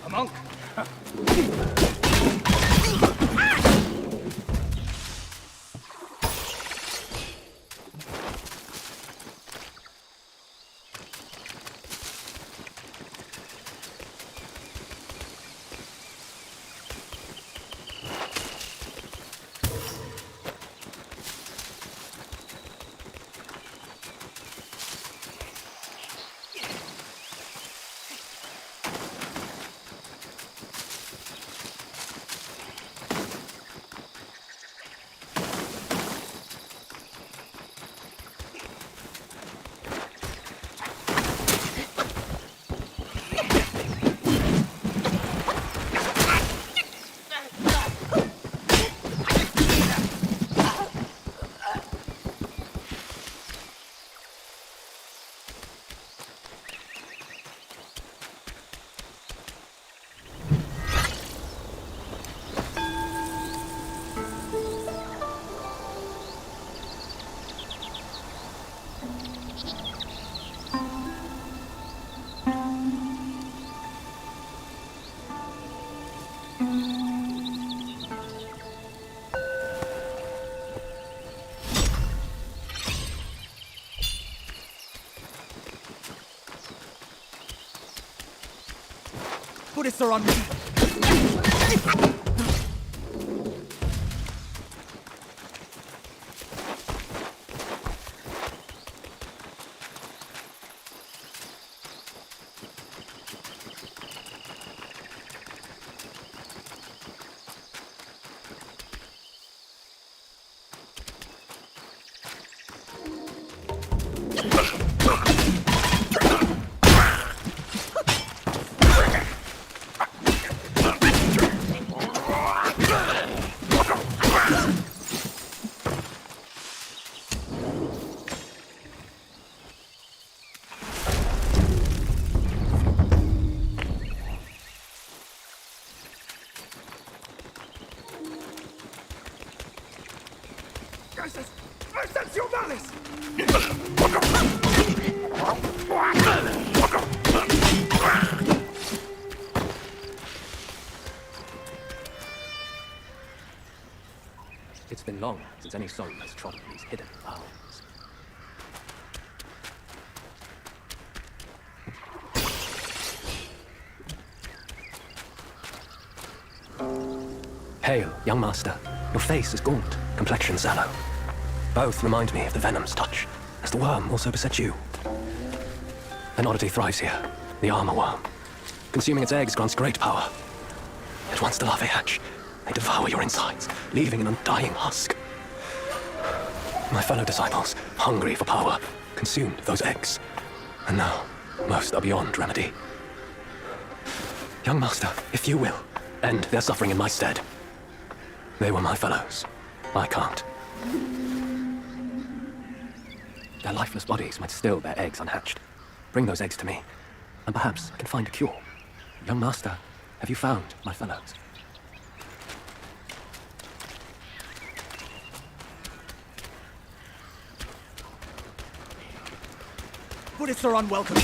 Speaker 1: Monk!
Speaker 9: Buddhists are on me.
Speaker 1: I sense your malice!
Speaker 4: It's been long since any soul has trodden these hidden paths. Hail, young master. Your face is gaunt, complexion sallow. Both remind me of the venom's touch, as the worm also beset you. An oddity thrives here, the armor worm. Consuming its eggs grants great power. Yet once the larvae hatch, they devour your insides, leaving an undying husk. My fellow disciples, hungry for power, consumed those eggs. And now, most are beyond remedy. Young master, if you will, end their suffering in my stead. They were my fellows. I can't. Their lifeless bodies might still bear eggs unhatched. Bring those eggs to me, and perhaps I can find a cure. Young master, have you found my fellows?
Speaker 9: Buddhists are unwelcome.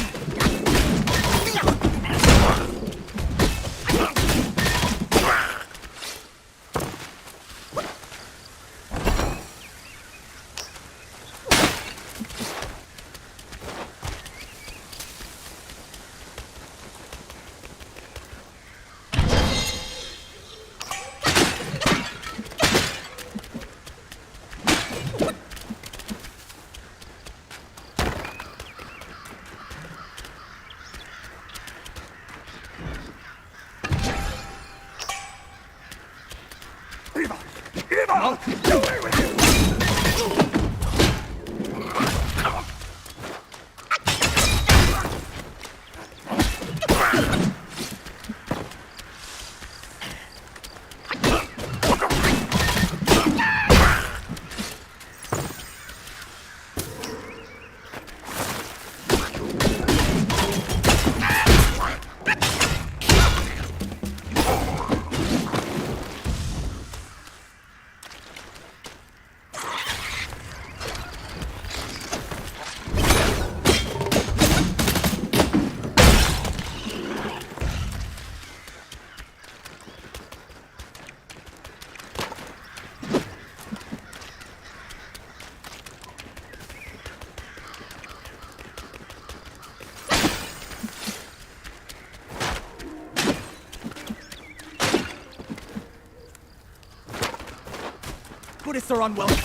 Speaker 9: Buddhists are unwelcome.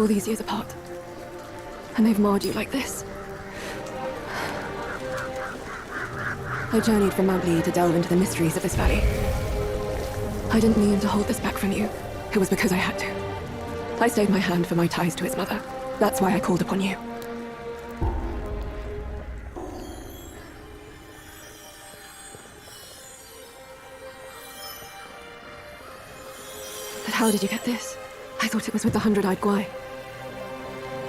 Speaker 8: all these years apart. And they've marred you like this. I journeyed from Mount Lee to delve into the mysteries of this valley. I didn't mean to hold this back from you. It was because I had to. I stayed my hand for my ties to his mother. That's why I called upon you. But how did you get this? I thought it was with the 100-eyed Guai.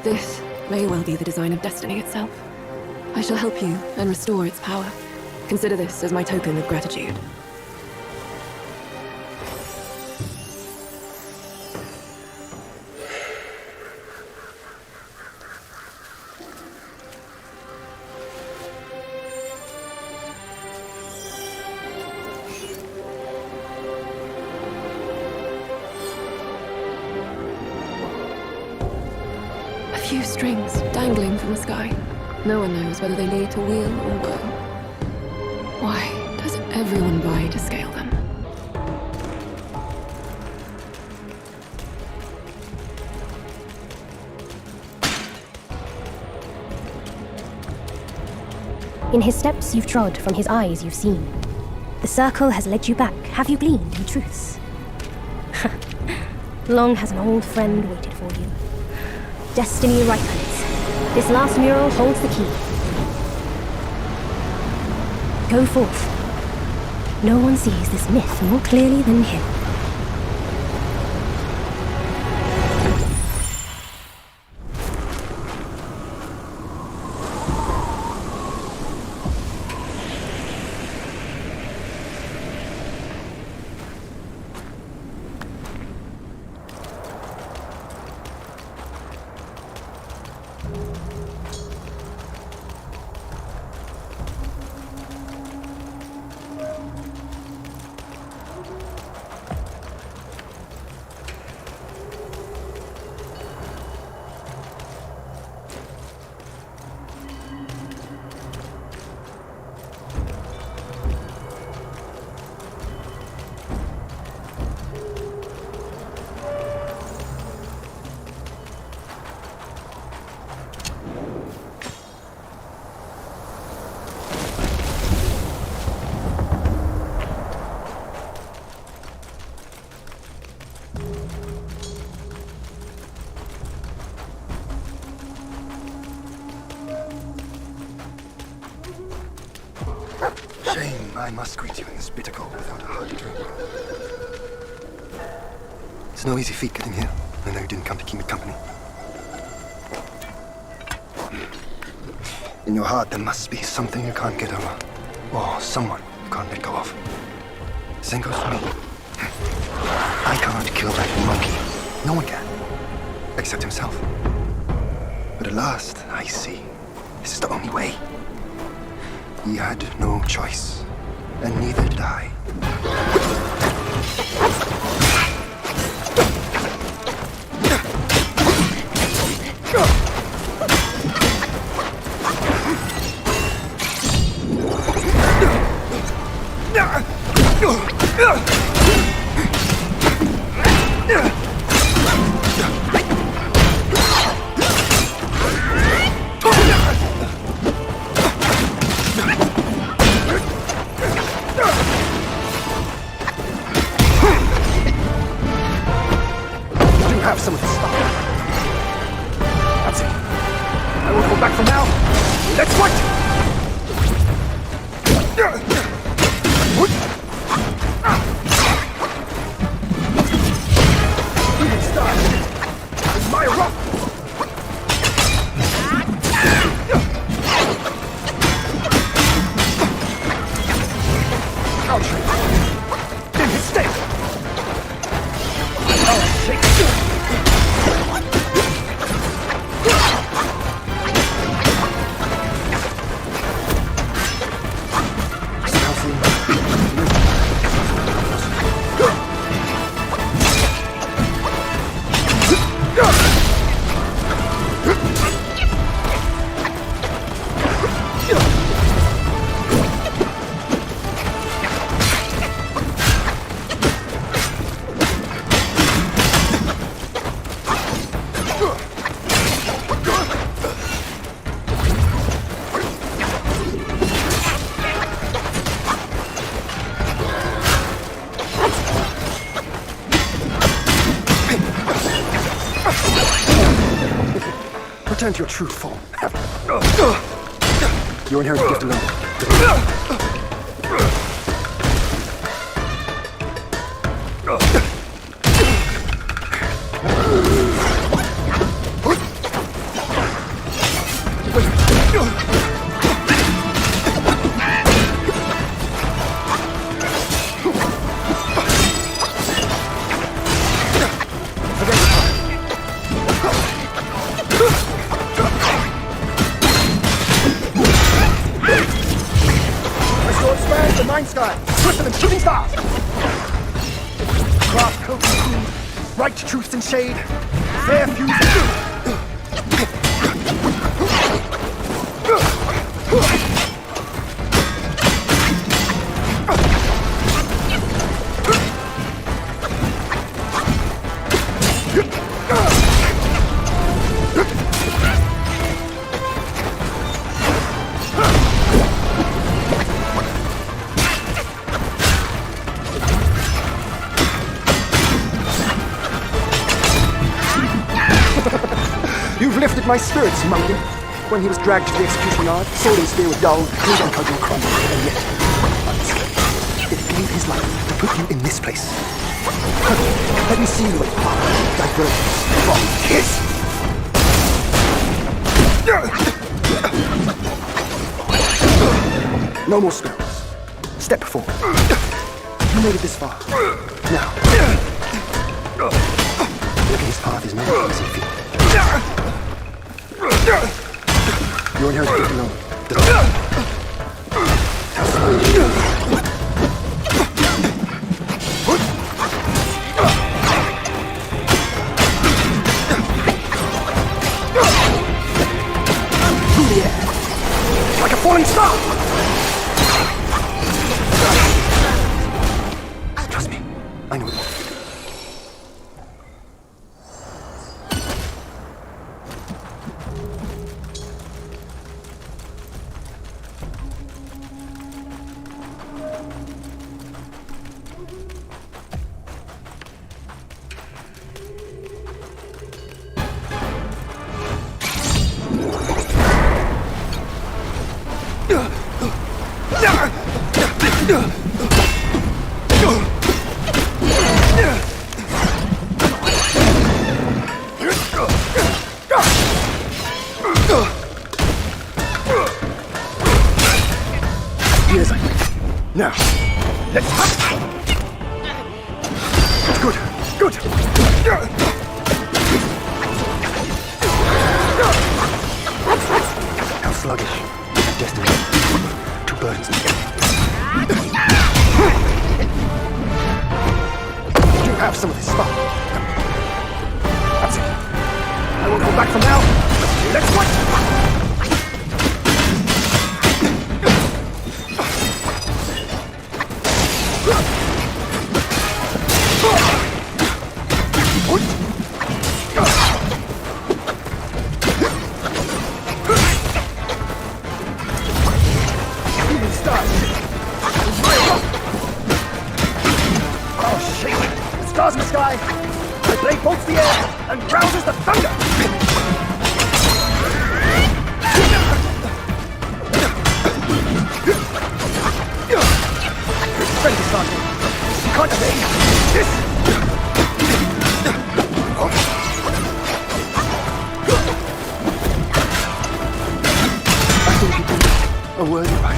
Speaker 8: This may well be the design of destiny itself. I shall help you and restore its power. Consider this as my token of gratitude. A few strings dangling from the sky. No one knows whether they lead to weal or woe. Why doesn't everyone vie to scale them?
Speaker 10: In his steps you've trod, from his eyes you've seen. The circle has led you back. Have you gleaned in truths? Long has an old friend waited for you. Destiny ripens. This last mural holds the key. Go forth. No one sees this myth more clearly than him.
Speaker 11: Shame I must greet you in this bitter cold without a hearty drink. It's no easy feat getting here. I know you didn't come to keep me company. In your heart, there must be something you can't get over. Or someone you can't let go of. Same goes for me. I can't kill that monkey. No one can. Except himself. But at last, I see. This is the only way. He had no choice. And neither did I. Have some of this stuff. That's it. I won't go back for now. Let's fight! You can start. It's my rock. Country. In his state. I'll shake you. returned to your true form, have you? Your inherited gift alone. Truth and shade, fair fuse. My spirits, monkey. When he was dragged to the execution yard, sword and spear were dull, cleave and cudgel crumbled, and yet, unscathed. It gave his life to put you in this place. Let me see you at power, divergence from his. No more spells. Step forward. You made it this far. Now, look at his path is not easy feat. Your inherited gift alone. Through the air, like a falling star. Trust me, I know it. Now, let's hunt! Good, good! How sluggish. Destined One. Two burdens together. You have some of this spark. That's it. I won't hold back from now. Let's fight! Stars in the sky, my blade bolts the air and rouses the thunder! Friendly starting. Can't evade this! I think you did a worthy right.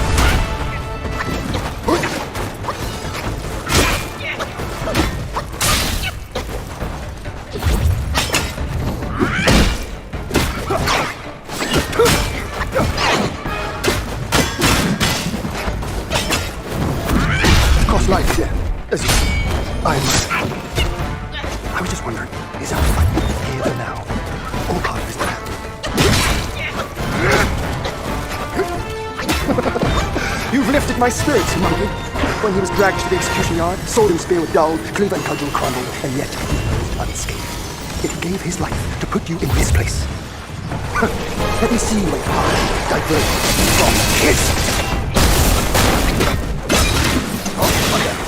Speaker 11: Life, yeah. As you see, I was just wondering, is our fight here and now all part of his plan? You've lifted my spirits, monkey. When he was dragged to the execution yard, sword and spear were dull, cleave and cudgel crumbled, and yet unscathed. It gave his life to put you in this place. Let me see you at power, divergence from his.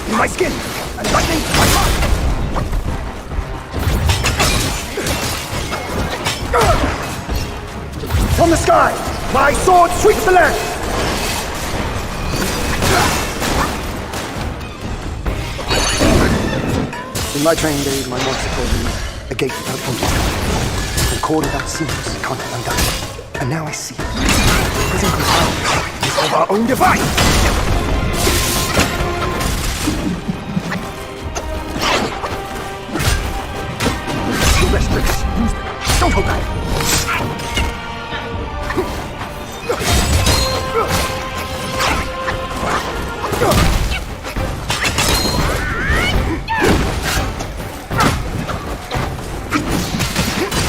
Speaker 11: In my skin, and lightning my heart! From the sky, my sword sweeps the land! In my training days, my master called me a gate without entry, a cord without seams, can't be undone. And now I see it. Zenko's power is of our own device! Rest bricks. Use them. Don't hold back.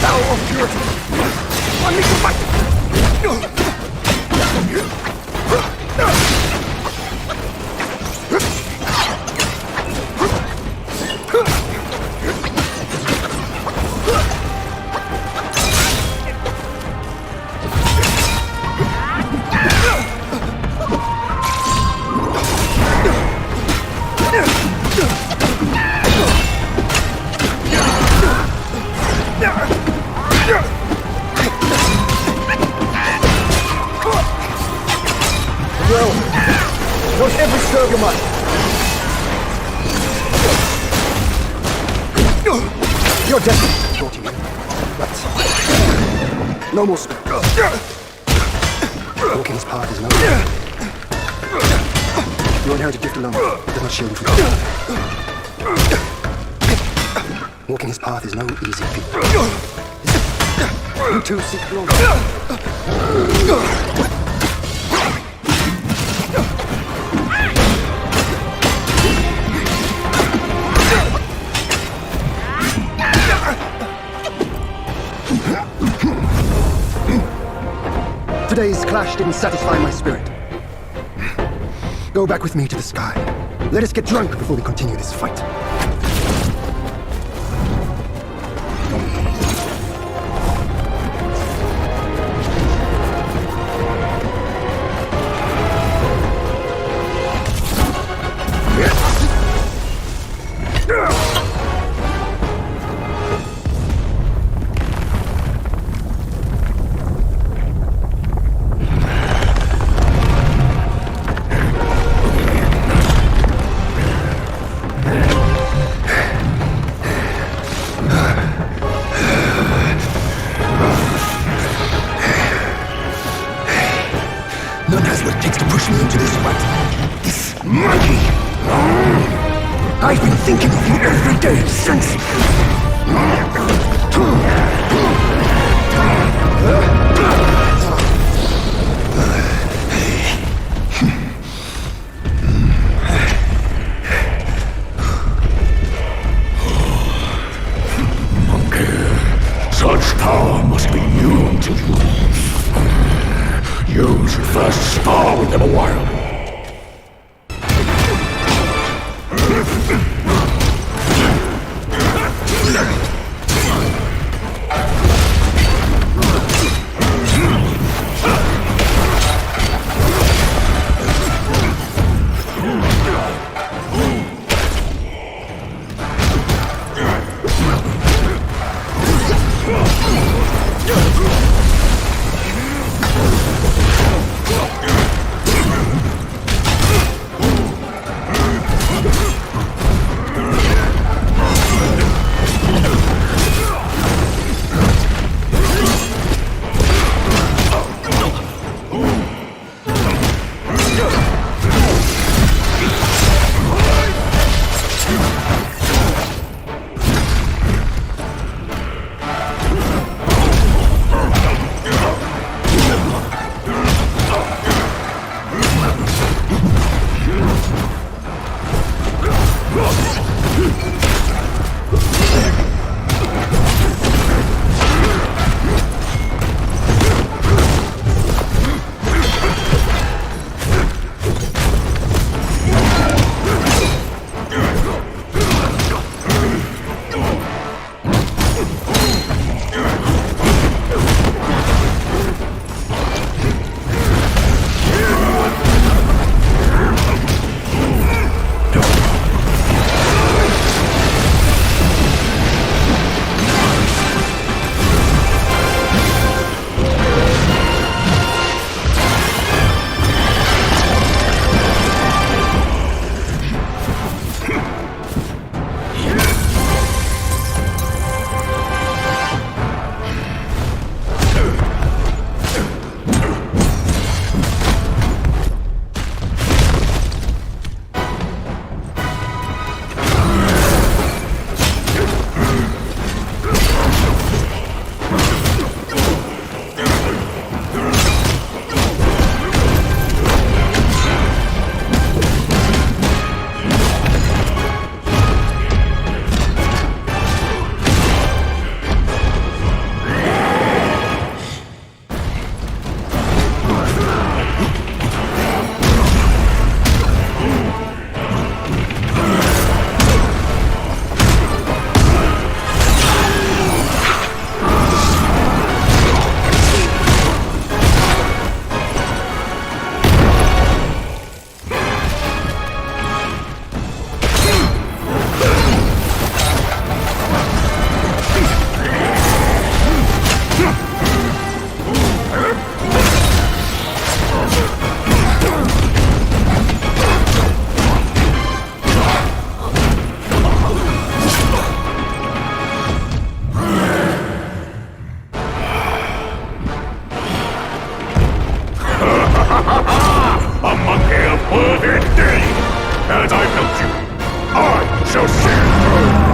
Speaker 11: Thou of purity. Want me to fight? Don't ever serve your mind. You're dead. Naughty man. Right. No more spell. Walking's path is no easy. Your inherited gift alone does not shield you from danger. Walking his path is no easy feat. You too seek glory. Today's clash didn't satisfy my spirit. Go back with me to the sky. Let us get drunk before we continue this fight. I've been thinking of you every day since...
Speaker 2: Monkey, such power must be new to you. You should first spar with them a while. A monkey of worth indeed! As I've helped you, I shall see it through!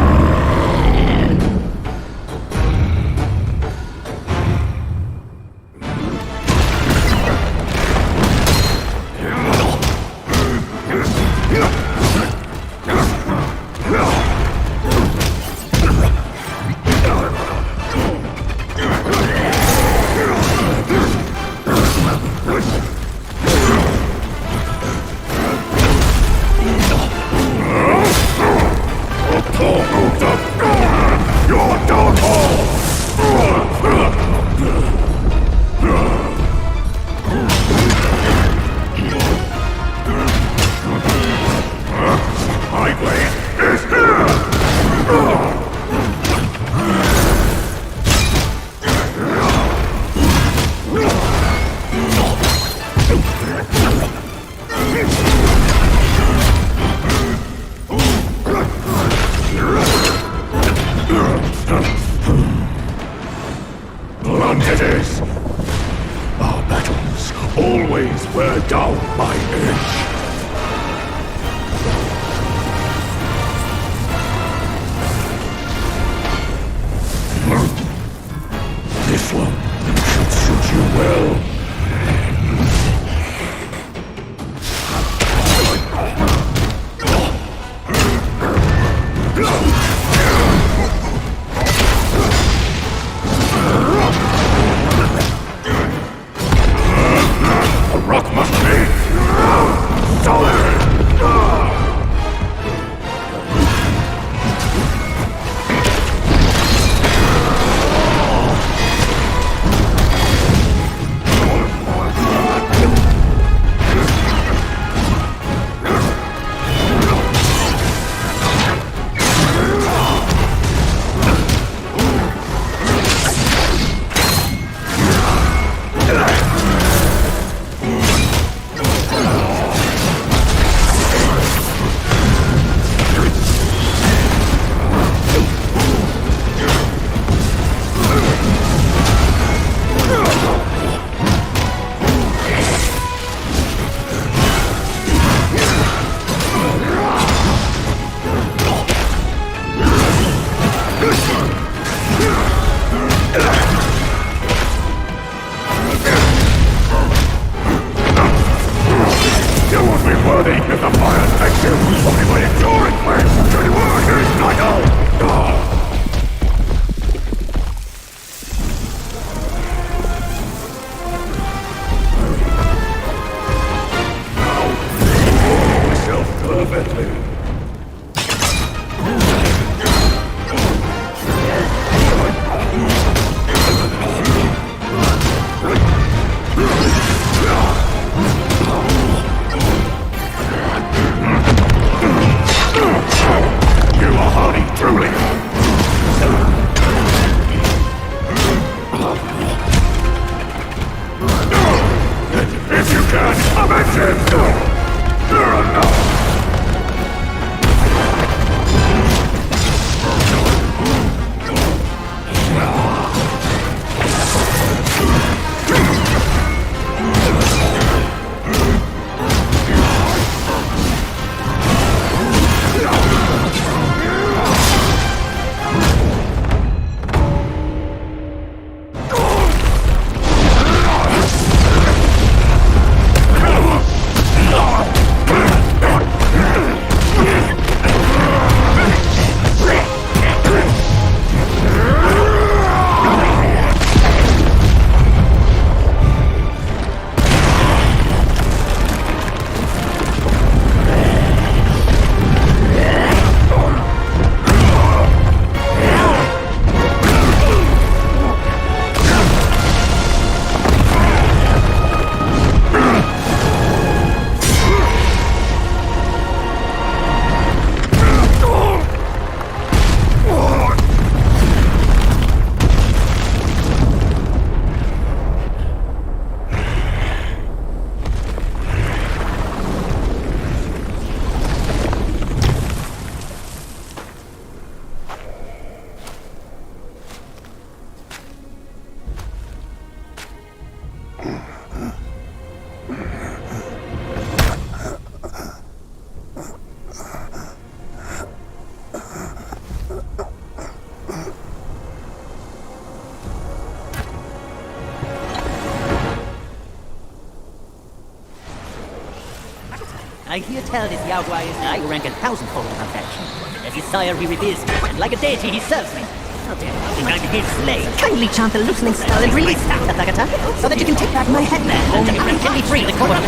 Speaker 12: I hear tell this Yao Guai is I rank 1,000-fold above that king. As his sire he reveres me, and like a deity he serves me. How dare you think I'm his slave?
Speaker 7: Kindly chant the loosening spell and release Tathagata, so that you can take back my headband.
Speaker 12: Only bring me free the court.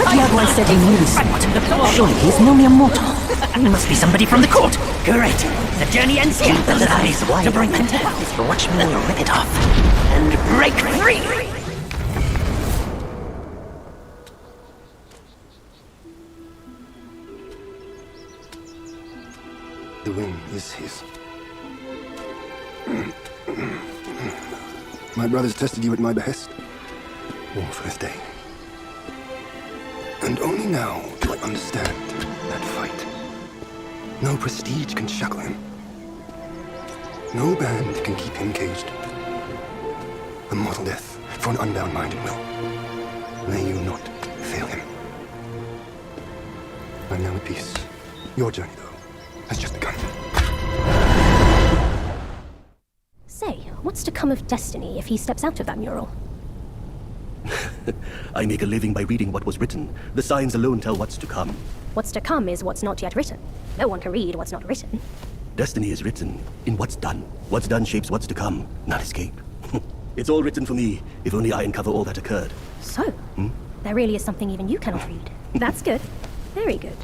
Speaker 7: But Yaguai said he knew this spot. Surely he is no mere mortal. He must be somebody from the court.
Speaker 12: Great. The journey ends here.
Speaker 7: Keep those eyes wide to bring them down. Watch me rip it off and break free.
Speaker 11: The wing is his. My brothers tested you at my behest. All for this day. And only now do I understand that fight. No prestige can shackle him. No band can keep him caged. A mortal death for an unbound mind and will. May you not fail him. I'm now at peace. Your journey, though, has just begun.
Speaker 10: Say, what's to come of Destiny if he steps out of that mural?
Speaker 13: I make a living by reading what was written. The signs alone tell what's to come.
Speaker 10: What's to come is what's not yet written. No one can read what's not written.
Speaker 13: Destiny is written in what's done. What's done shapes what's to come, not escape. It's all written for me, if only I uncover all that occurred.
Speaker 10: So, there really is something even you cannot read. That's good. Very good.